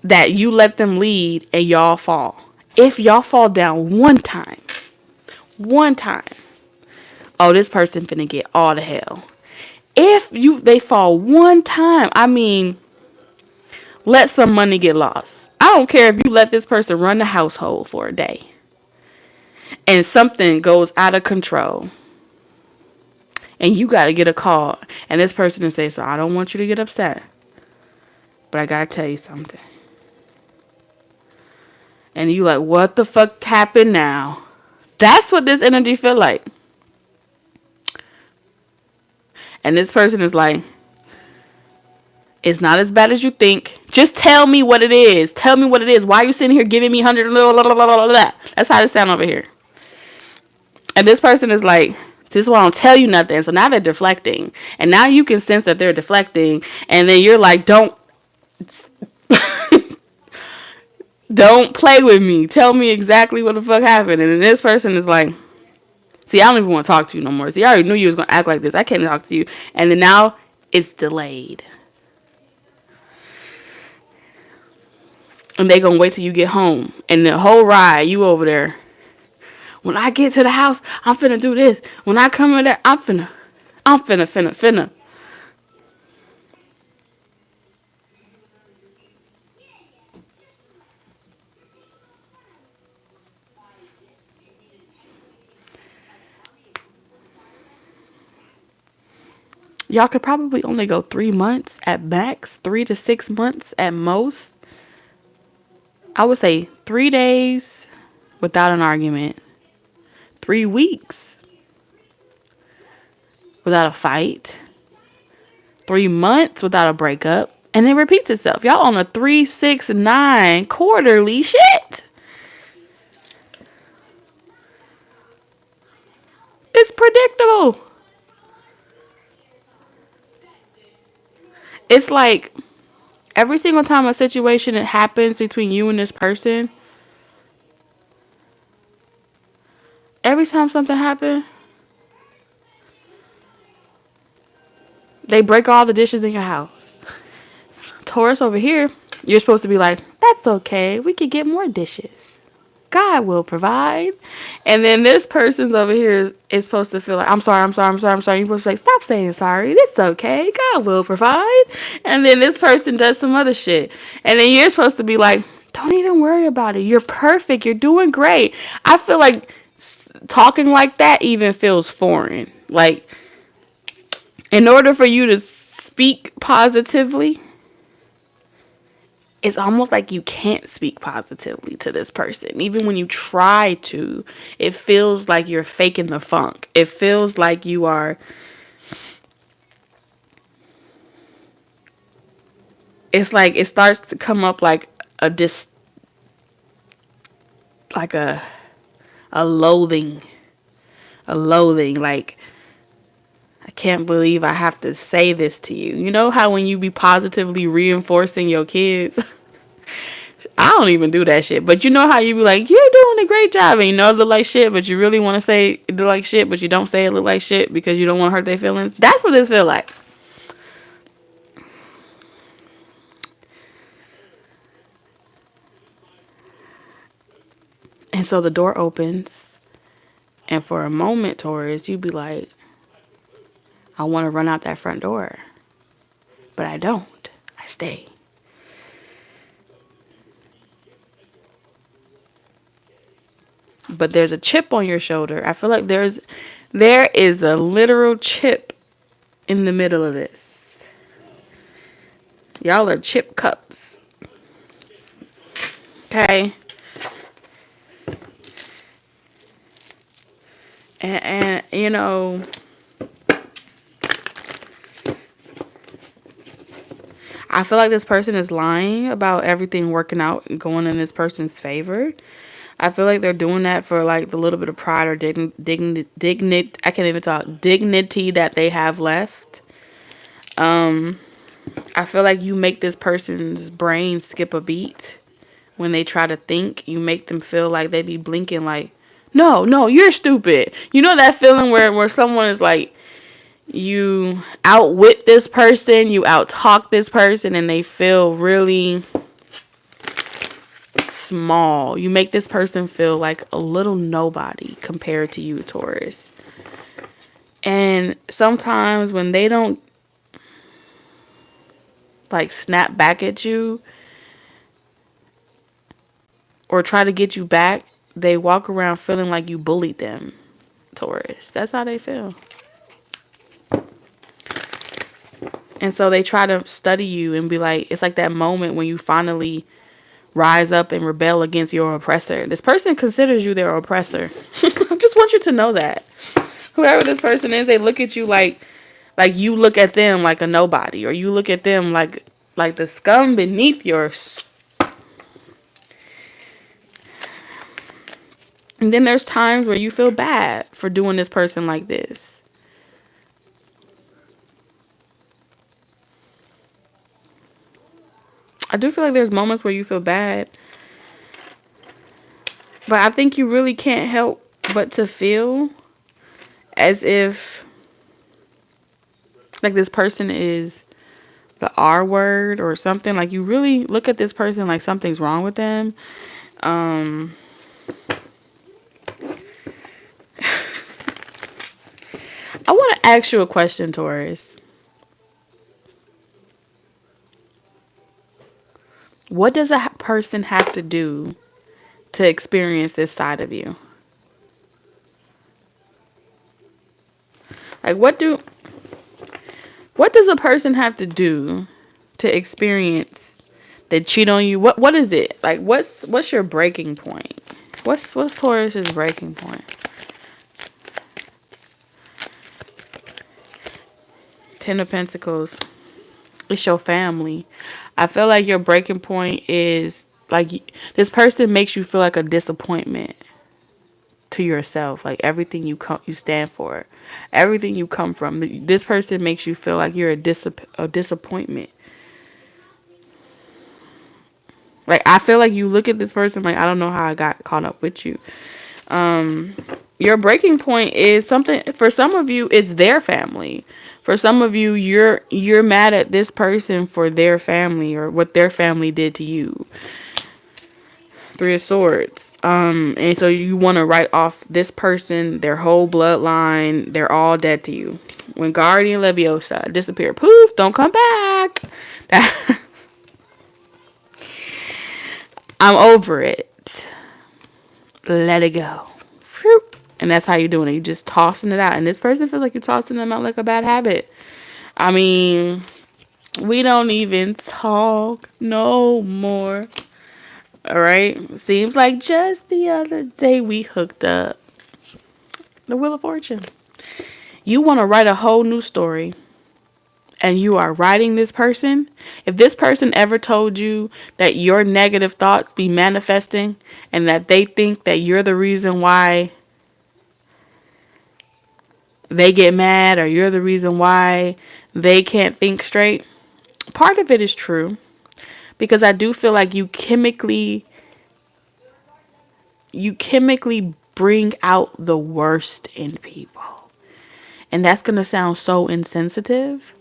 that you let them lead and y'all fall. If y'all fall down one time, oh, this person finna get all the hell. If they fall one time, I mean, let some money get lost. I don't care if you let this person run the household for a day and something goes out of control and you got to get a call and this person is say, so I don't want you to get upset, but I got to tell you something. And you like, what the fuck happened now? That's what this energy feel like. And this person is like, it's not as bad as you think. Just tell me what it is. Tell me what it is. Why are you sitting here giving me 100? That's how it sound over here. And this person is like, this is why I don't tell you nothing. So now they're deflecting. And now you can sense that they're deflecting. And then you're like, don't play with me. Tell me exactly what the fuck happened. And then this person is like, see, I don't even want to talk to you no more. See, I already knew you was going to act like this. I can't talk to you. And then now it's delayed. And they going to wait till you get home. And the whole ride, you over there. When I get to the house, I'm finna do this. When I come in there, I'm finna. Y'all could probably only go 3 months at max, 3 to 6 months at most. I would say 3 days without an argument. 3 weeks without a fight. 3 months without a breakup. And it repeats itself. Y'all on a 3, 6, 9 quarterly shit. It's predictable. It's like every single time a situation that happens between you and this person, every time something happens, they break all the dishes in your house. Taurus over here, you're supposed to be like, that's okay. We could get more dishes. God will provide. And then this person's over here is supposed to feel like, I'm sorry. You're supposed to say, stop saying sorry. It's okay. God will provide. And then this person does some other shit. And then you're supposed to be like, don't even worry about it. You're perfect. You're doing great. I feel like talking like that even feels foreign. Like, in order for you to speak positively, it's almost like you can't speak positively to this person. Even when you try to, it feels like you're faking the funk. It feels like you are. It's like it starts to come up like a loathing. Like, I can't believe I have to say this to you. You know how when you be positively reinforcing your kids? I don't even do that shit. But you know how you be like, you're doing a great job. And you know it look like shit, but you really want to say it look like shit, but you don't say it look like shit because you don't want to hurt their feelings. That's what this feel like. And so the door opens. And for a moment, Taurus, you be like, I want to run out that front door. But I don't. I stay. But there's a chip on your shoulder. I feel like there is a literal chip in the middle of this. Y'all are chip cups. Okay? And you know, I feel like this person is lying about everything working out and going in this person's favor. I feel like they're doing that for like the little bit of pride or dignity. I can't even talk. Dignity that they have left. I feel like you make this person's brain skip a beat when they try to think. You make them feel like they be blinking like, no, no, you're stupid. You know that feeling where someone is like, you outwit this person, you outtalk this person, and they feel really small. You make this person feel like a little nobody compared to you, Taurus. And sometimes when they don't like snap back at you or try to get you back, they walk around feeling like you bullied them, Taurus. That's how they feel. And so they try to study you and be like, it's like that moment when you finally rise up and rebel against your oppressor. This person considers you their oppressor. I just want you to know that. Whoever this person is, they look at you like you look at them like a nobody, or you look at them like the scum beneath your. And then there's times where you feel bad for doing this person like this. I do feel like there's moments where you feel bad. But I think you really can't help but to feel as if like this person is the R word or something. Like you really look at this person like something's wrong with them. I want to ask you a question, Taurus. What does a person have to do to experience this side of you? Like what does a person have to do to experience they cheat on you? What is it? Like what's your breaking point? What's Taurus's breaking point? 10 of Pentacles. It's your family. I feel like your breaking point is like this person makes you feel like a disappointment to yourself. Like everything you stand for, everything you come from. This person makes you feel like you're a disappointment. Like I feel like you look at this person like I don't know how I got caught up with you. Your breaking point is something for some of you. It's their family. For some of you, you're mad at this person for their family or what their family did to you. 3 of Swords. And so you want to write off this person, their whole bloodline. They're all dead to you. When Guardian Leviosa disappear, poof, don't come back. I'm over it. Let it go. And that's how you're doing it. You're just tossing it out. And this person feels like you're tossing them out like a bad habit. I mean, we don't even talk no more. Alright? Seems like just the other day we hooked up. The Wheel of Fortune. You want to write a whole new story. And you are writing this person. If this person ever told you that your negative thoughts be manifesting and that they think that you're the reason why they get mad or you're the reason why they can't think straight, part of it is true. Because I do feel like you chemically bring out the worst in people. And that's going to sound so insensitive,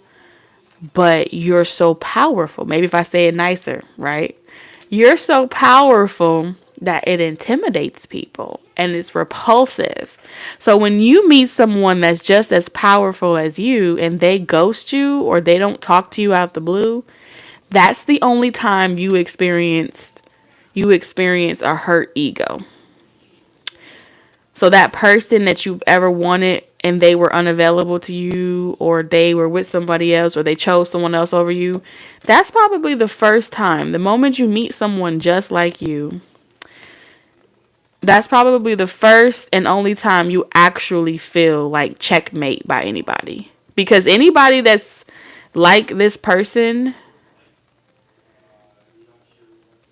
but you're so powerful. Maybe if I say it nicer, right? You're so powerful that it intimidates people and it's repulsive. So when you meet someone that's just as powerful as you and they ghost you or they don't talk to you out the blue, that's the only time you experience a hurt ego. So that person that you've ever wanted and they were unavailable to you or they were with somebody else or they chose someone else over you, that's probably the first time. The moment you meet someone just like you, that's probably the first and only time you actually feel like checkmate by anybody. Because anybody that's like this person,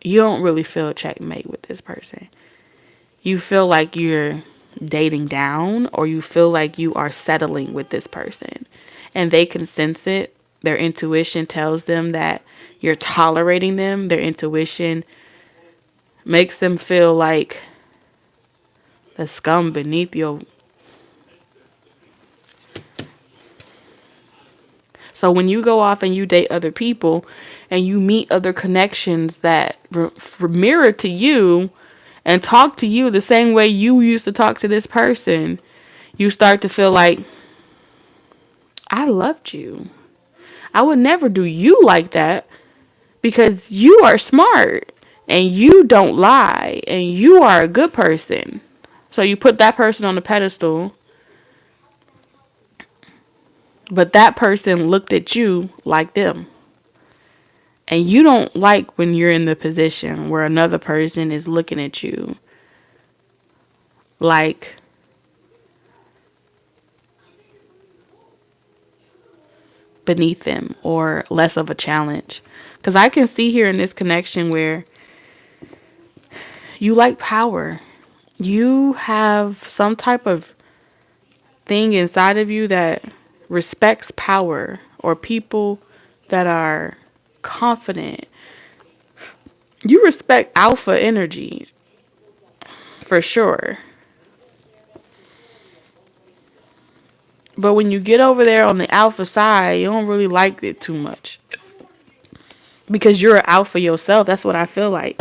you don't really feel checkmate with this person. You feel like you're dating down or you feel like you are settling with this person and they can sense it their intuition tells them that you're tolerating them. Their intuition makes them feel like the scum beneath your. So when you go off and you date other people and you meet other connections that mirror to you and talk to you the same way you used to talk to this person, you start to feel like, I loved you. I would never do you like that because you are smart and you don't lie and you are a good person. So you put that person on the pedestal, but that person looked at you like them. And you don't like when you're in the position where another person is looking at you like beneath them or less of a challenge. Because I can see here in this connection where you like power. You have some type of thing inside of you that respects power or people that are confident. You respect alpha energy for sure. But when you get over there on the alpha side, you don't really like it too much. Because you're an alpha yourself. That's what I feel like.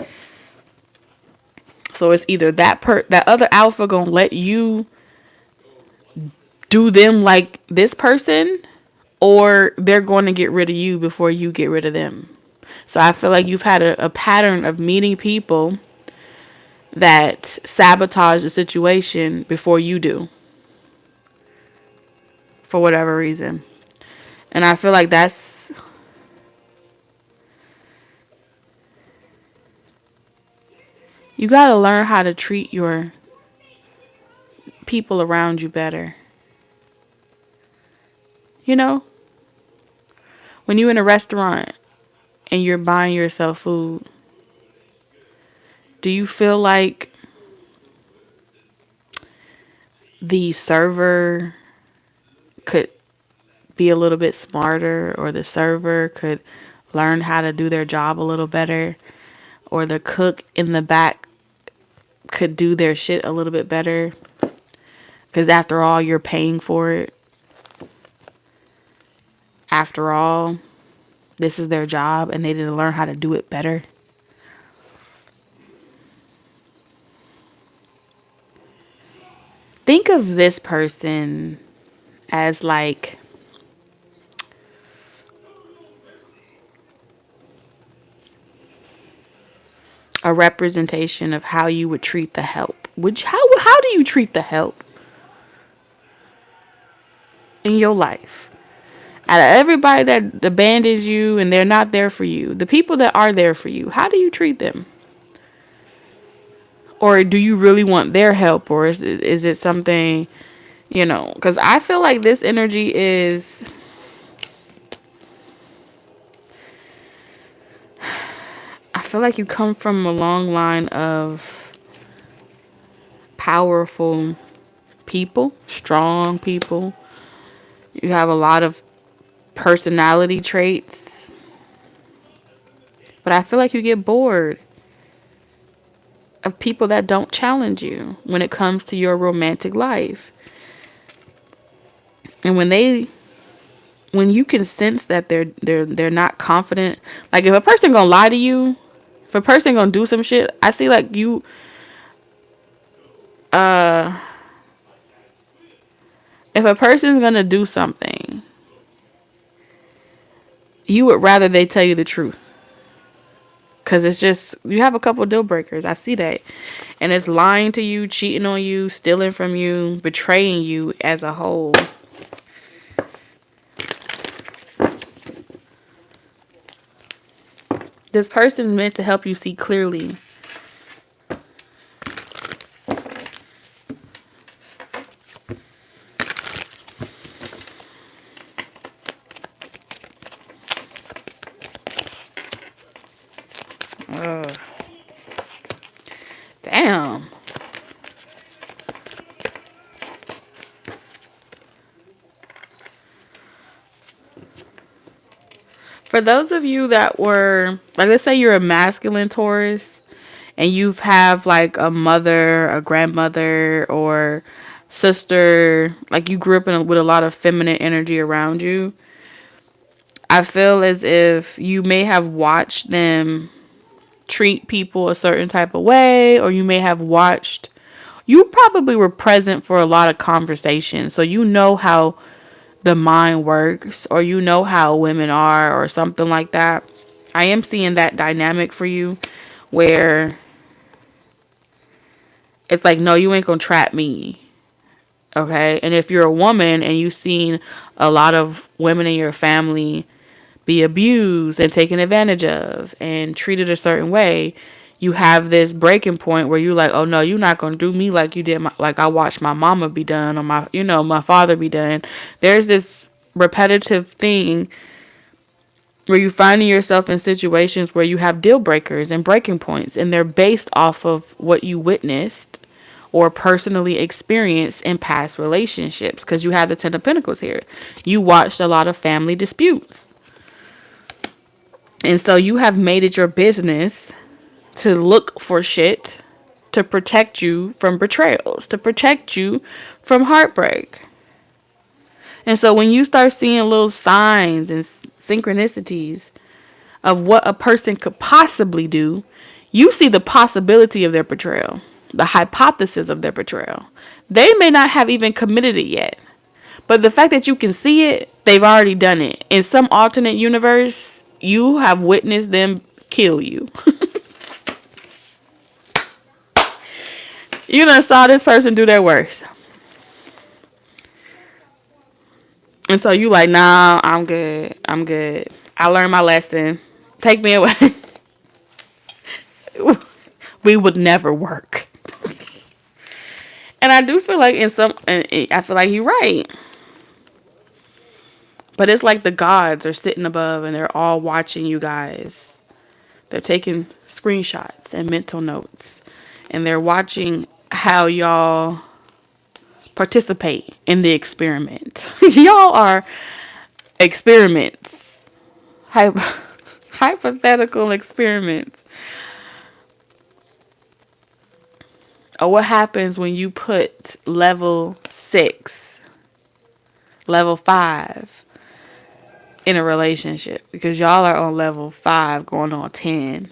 So it's either that other alpha gonna let you do them like this person, or they're going to get rid of you before you get rid of them. So I feel like you've had a pattern of meeting people that sabotage the situation before you do, for whatever reason. And I feel like you got to learn how to treat your people around you better. You know, when you're in a restaurant and you're buying yourself food, do you feel like the server could be a little bit smarter, or the server could learn how to do their job a little better, or the cook in the back could do their shit a little bit better? Because after all, you're paying for it. After all, this is their job and they didn't learn how to do it better. Think of this person as like a representation of how you would treat the help. How do you treat the help in your life? Out of everybody that abandons you and they're not there for you, the people that are there for you, how do you treat them? Or do you really want their help? Or is it something, because I feel like this energy is, I feel like you come from a long line of powerful people, strong people. You have a lot of personality traits. But I feel like you get bored of people that don't challenge you when it comes to your romantic life. And when you can sense that they're not confident, like if a person gonna lie to you, if a person gonna do some shit, I see like you if a person's gonna do something, you would rather they tell you the truth. Because it's just, you have a couple deal breakers. I see that. And it's lying to you, cheating on you, stealing from you, betraying you as a whole. This person's meant to help you see clearly. Damn. For those of you that were, like, let's say you're a masculine Taurus and you have like a mother, a grandmother, or sister, like you grew up with a lot of feminine energy around you. I feel as if you may have watched them treat people a certain type of way, or you may have watched, you probably were present for a lot of conversations, so you know how the mind works, or you know how women are, or something like that. I am seeing that dynamic for you where it's like, no, you ain't gonna trap me. Okay. And if you're a woman and you've seen a lot of women in your family be abused and taken advantage of and treated a certain way, you have this breaking point where you're like, oh no, you're not gonna do me like you did like I watched my mama be done, or my father be done. There's this repetitive thing where you finding yourself in situations where you have deal breakers and breaking points, and they're based off of what you witnessed or personally experienced in past relationships, because you have the Ten of Pentacles here. You watched a lot of family disputes. And so you have made it your business to look for shit to protect you from betrayals, to protect you from heartbreak. And so when you start seeing little signs and synchronicities of what a person could possibly do, you see the possibility of their betrayal, the hypothesis of their betrayal. They may not have even committed it yet, but the fact that you can see it, they've already done it. In some alternate universe, you have witnessed them kill you. You done saw this person do their worst. And so you like, nah, I'm good. I'm good. I learned my lesson. Take me away. We would never work. And I do feel like I feel like you're right. But it's like the gods are sitting above and they're all watching you guys. They're taking screenshots and mental notes. And they're watching how y'all participate in the experiment. Y'all are experiments. Hypothetical experiments. Or what happens when you put level 6, level 5 in a relationship? Because y'all are on level 5 going on 10. And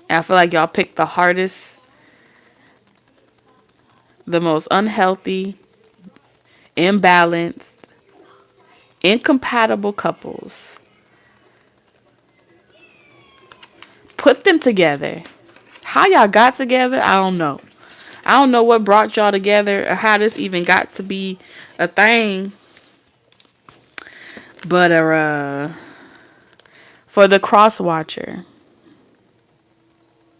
I feel like y'all picked the hardest, the most unhealthy, imbalanced, incompatible couples. Put them together. How y'all got together, I don't know. I don't know what brought y'all together or how this even got to be a thing. But for the cross watcher.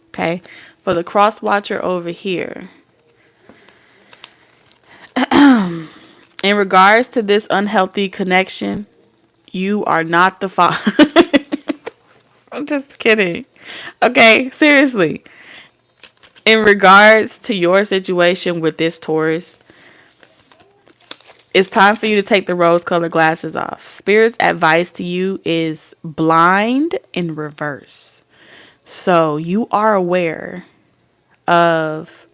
Okay? For the cross watcher over here. In regards to this unhealthy connection, you are not the father. I'm just kidding. Okay, seriously. In regards to your situation with this Taurus, it's time for you to take the rose-colored glasses off. Spirit's advice to you is blind in reverse. So you are aware of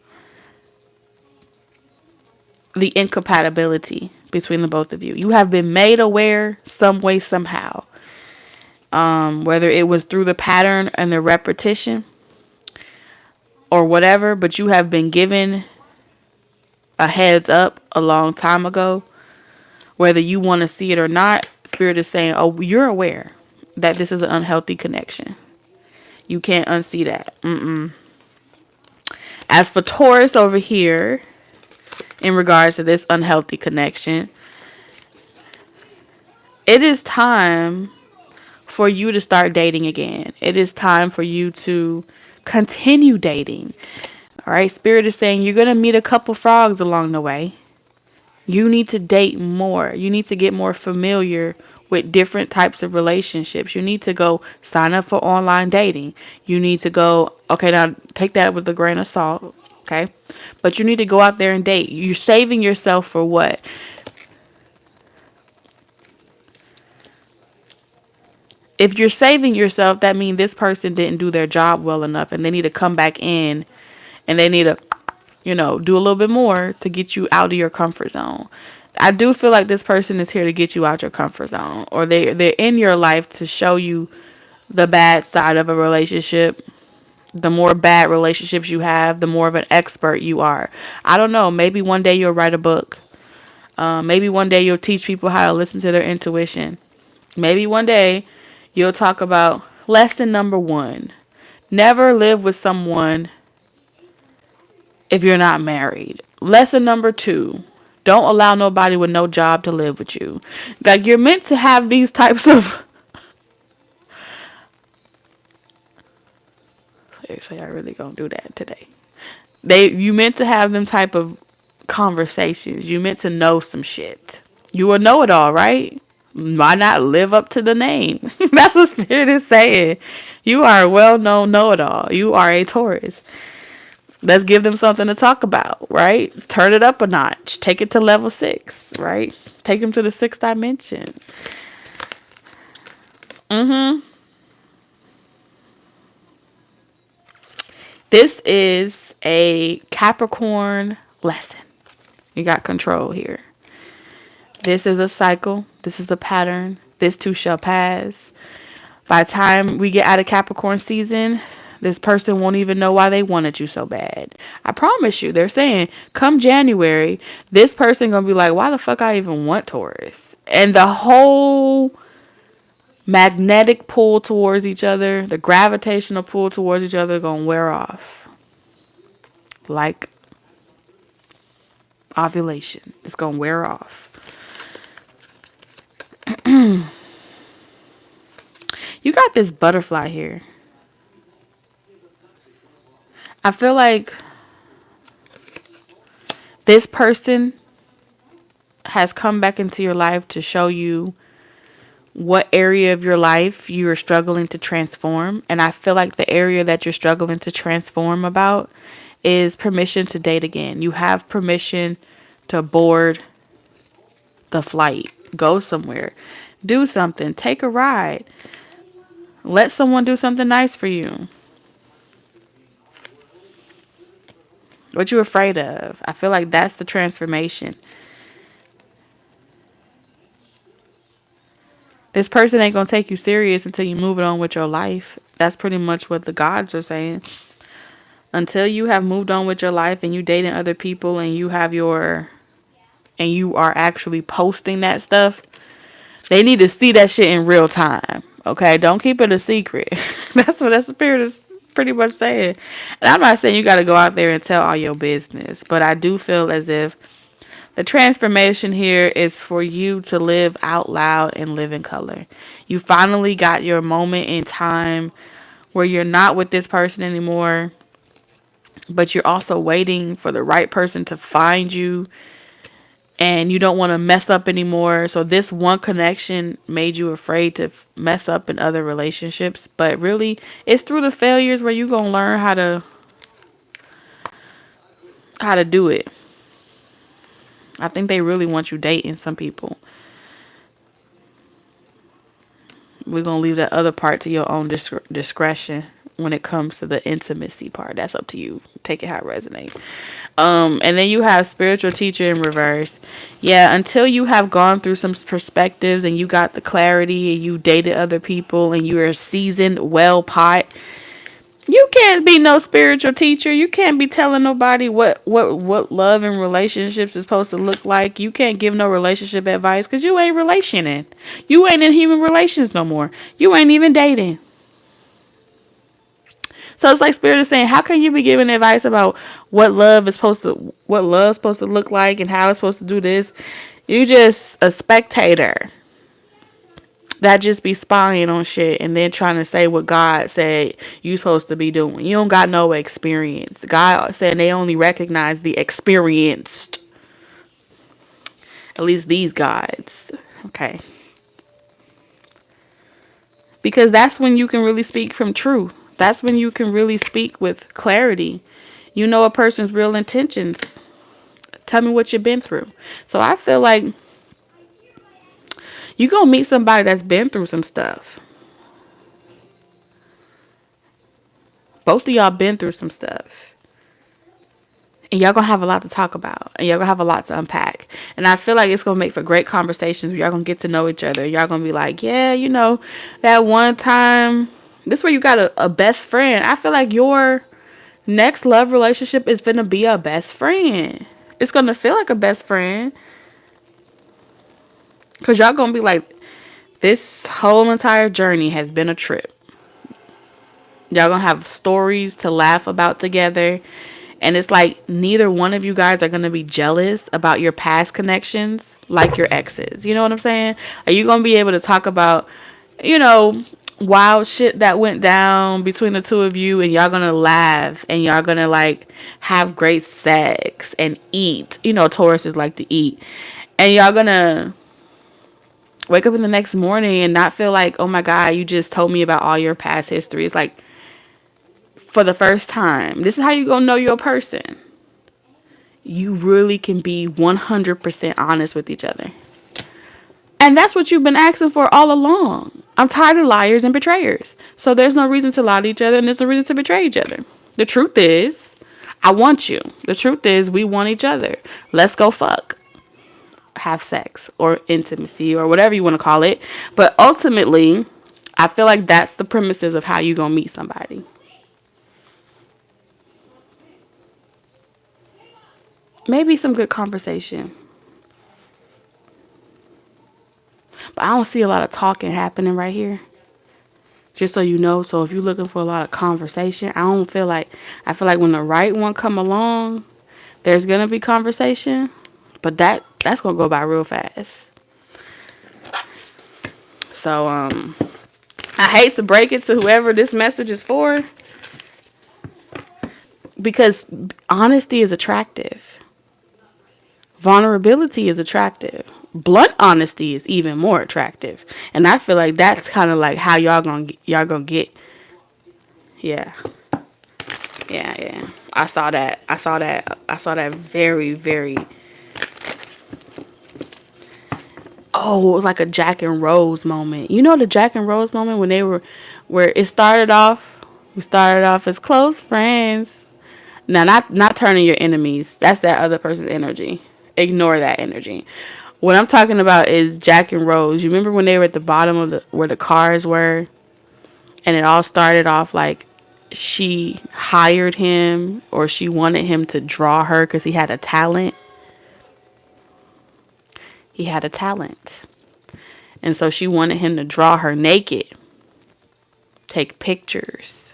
the incompatibility between the both of you. You have been made aware some way, somehow. Whether it was through the pattern and the repetition or whatever, but you have been given a heads up a long time ago. Whether you want to see it or not, Spirit is saying, oh, you're aware that this is an unhealthy connection. You can't unsee that. As for Taurus over here, in regards to this unhealthy connection, it is time for you to start dating again. It is time for you to continue dating. All right, Spirit is saying you're going to meet a couple frogs along the way. You need to date more. You need to get more familiar with different types of relationships. You need to go sign up for online dating. You need to go, okay, now take that with a grain of salt, okay? But you need to go out there and date. You're saving yourself for what? If you're saving yourself, that means this person didn't do their job well enough and they need to come back in and they need to, do a little bit more to get you out of your comfort zone. I do feel like this person is here to get you out your comfort zone, or they're in your life to show you the bad side of a relationship. The more bad relationships you have, the more of an expert you are. I don't know. Maybe one day you'll write a book. Maybe one day you'll teach people how to listen to their intuition. Maybe one day you'll talk about lesson number 1. Never live with someone if you're not married. Lesson number 2. Don't allow nobody with no job to live with you. Like, you're meant to have these types of. Seriously, I really gonna do that today. You meant to have them type of conversations. You meant to know some shit. You will know it all, right? Why not live up to the name? That's what Spirit is saying. You are a well-known know-it-all. You are a Taurus. Let's give them something to talk about, right? Turn it up a notch. Take it to level 6, right? Take them to the 6th dimension. This is a Capricorn lesson. You got control here. This is a cycle. This is a pattern. This too shall pass. By the time we get out of Capricorn season, this person won't even know why they wanted you so bad. I promise you. They're saying, come January, this person going to be like, why the fuck I even want Taurus? And the whole magnetic pull towards each other, the gravitational pull towards each other going to wear off. Like ovulation. It's going to wear off. You got this butterfly here. I feel like this person has come back into your life to show you what area of your life you are struggling to transform. And I feel like the area that you're struggling to transform about is permission to date again. You have permission to board the flight. Go somewhere. Do something. Take a ride. Let someone do something nice for you. What you afraid of? I feel like that's the transformation. This person ain't gonna take you serious until you move it on with your life. That's pretty much what the gods are saying. Until you have moved on with your life and you dating other people and you are actually posting that stuff, they need to see that shit in real time. Okay, don't keep it a secret. That's what that spirit is pretty much saying. And I'm not saying you got to go out there and tell all your business, but I do feel as if the transformation here is for you to live out loud and live in color. You finally got your moment in time where you're not with this person anymore, but you're also waiting for the right person to find you, and you don't want to mess up anymore. So this one connection made you afraid to mess up in other relationships, but really it's through the failures where you're going to learn how to do it. I think they really want you dating some people. We're going to leave that other part to your own discretion when it comes to the intimacy part. That's up to you. Take it how it resonates. And then you have spiritual teacher in reverse. Yeah, until you have gone through some perspectives and you got the clarity and you dated other people and you're a seasoned well pot, you can't be no spiritual teacher. You can't be telling nobody what love and relationships is supposed to look like. You can't give no relationship advice because you ain't relationing. You ain't in human relations no more. You ain't even dating. So it's like Spirit is saying, how can you be giving advice about what love's supposed to look like and how it's supposed to do this? You just a spectator that just be spying on shit and then trying to say what God said you supposed to be doing. You don't got no experience. God said they only recognize the experienced. At least these gods. Okay. Because that's when you can really speak from truth. That's when you can really speak with clarity. You know a person's real intentions. Tell me what you've been through. So I feel like you're going to meet somebody that's been through some stuff. Both of y'all been through some stuff. And y'all gonna have a lot to talk about. And y'all gonna have a lot to unpack. And I feel like it's gonna make for great conversations. Y'all gonna get to know each other. Y'all gonna be like, yeah, you know, that one time. This is where you got a best friend. I feel like your next love relationship is gonna be a best friend. It's gonna feel like a best friend. Cause y'all gonna be like, this whole entire journey has been a trip. Y'all gonna have stories to laugh about together. And it's like neither one of you guys are gonna be jealous about your past connections like your exes. You know what I'm saying? Are you gonna be able to talk about, you know, wild shit that went down between the two of you, and y'all gonna laugh and y'all gonna like have great sex and eat. You know, Tauruses like to eat. And y'all gonna wake up in the next morning and not feel like, oh my God, you just told me about all your past history. It's like, for the first time, this is how you gonna know you're a person. You really can be 100% honest with each other. And that's what you've been asking for all along. I'm tired of liars and betrayers. So there's no reason to lie to each other, and there's no reason to betray each other. The truth is, I want you. The truth is, we want each other. Let's go fuck. Have sex or intimacy or whatever you want to call it. But ultimately, I feel like that's the premises of how you gonna meet somebody. Maybe some good conversation. But I don't see a lot of talking happening right here. Just so you know. So if you're looking for a lot of conversation, I feel like when the right one come along, there's gonna be conversation. But that's gonna go by real fast. So I hate to break it to whoever this message is for, because honesty is attractive. Vulnerability is attractive. Blunt honesty is even more attractive. And I feel like that's kind of like how y'all gonna get. Yeah. Yeah. I saw that very, very. Oh, like a Jack and Rose moment. You know the Jack and Rose moment when they were, where it started off. We started off as close friends. Now, not turning your enemies. That's that other person's energy. Ignore that energy. What I'm talking about is Jack and Rose. You remember when they were at the bottom of where the cars were, and it all started off like she hired him, or she wanted him to draw her because he had a talent. He had a talent. And so she wanted him to draw her naked. Take pictures.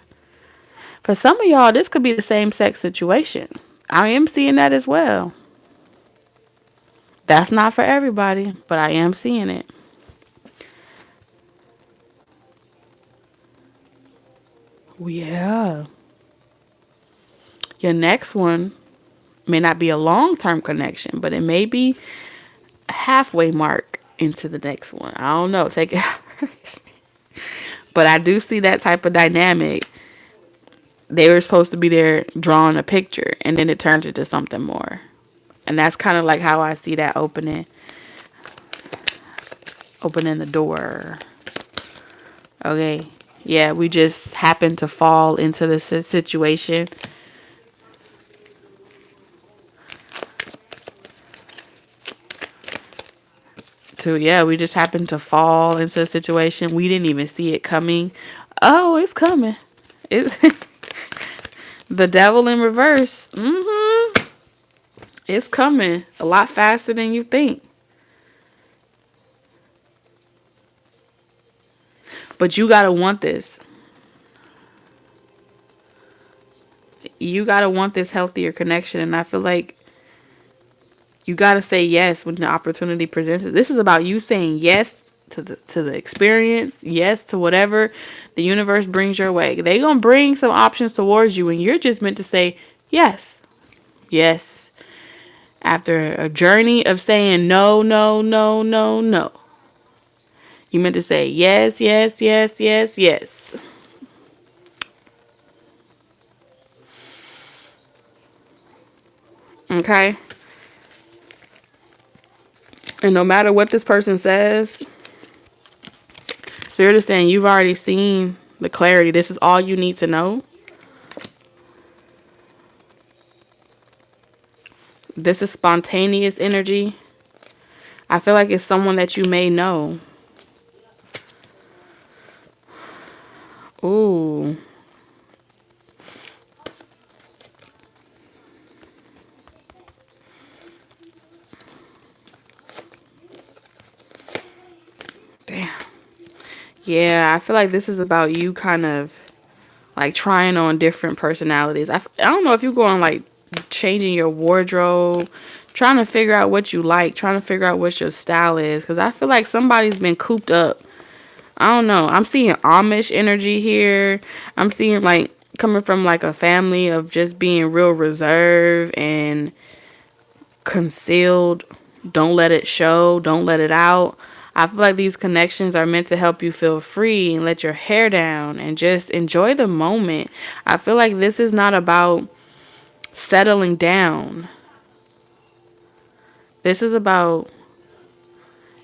For some of y'all, this could be the same sex situation. I am seeing that as well. That's not for everybody, but I am seeing it. Yeah. Your next one may not be a long-term connection, but it may be a halfway mark into the next one. I don't know. Take it. But I do see that type of dynamic. They were supposed to be there drawing a picture, and then it turned into something more. And that's kind of like how I see that opening the door. Okay. Yeah, we just happened to fall into this situation. We just happened to fall into a situation. We didn't even see it coming. Oh, it's coming. It's the devil in reverse. It's coming a lot faster than you think. But you gotta want this. You gotta want this healthier connection, and I feel like you gotta say yes when the opportunity presents it. This is about you saying yes to the experience, yes to whatever the universe brings your way. They gonna bring some options towards you, and you're just meant to say yes, yes. After a journey of saying no, no, no, no, no, you meant to say yes, yes, yes, yes, yes. Okay? And no matter what this person says, Spirit is saying you've already seen the clarity. This is all you need to know. This is spontaneous energy. I feel like it's someone that you may know. Ooh. Damn. Yeah, I feel like this is about you kind of like trying on different personalities. I don't know if you're going like changing your wardrobe, trying to figure out what you like, trying to figure out what your style is. Because I feel like somebody's been cooped up. I don't know. I'm seeing Amish energy here. I'm seeing like coming from like a family of just being real reserved and concealed. Don't let it show. Don't let it out. I feel like these connections are meant to help you feel free and let your hair down and just enjoy the moment. I feel like this is not about settling down. This is about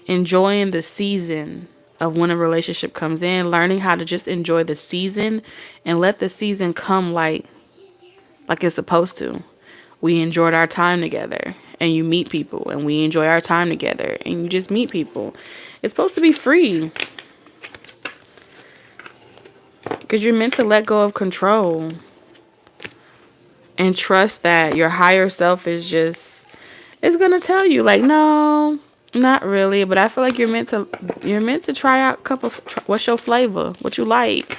enjoying the season of when a relationship comes in, learning how to just enjoy the season and let the season come like it's supposed to. We enjoyed our time together and you meet people, and we enjoy our time together and you just meet people. It's supposed to be free because you're meant to let go of control and trust that your higher self is gonna tell you like, no, not really. But I feel like you're meant to try out a couple. What's your flavor? What you like?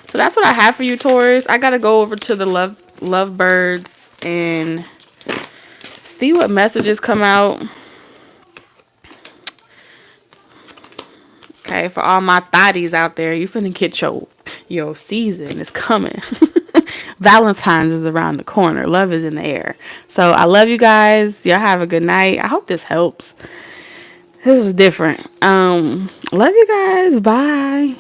So that's what I have for you, Taurus. I gotta go over to the lovebirds and see what messages come out. Okay, for all my thotties out there, you finna get your season is coming. Valentine's is around the corner. Love is in the air. So I love you guys. Y'all have a good night. I hope this helps. This was different. Love you guys. Bye.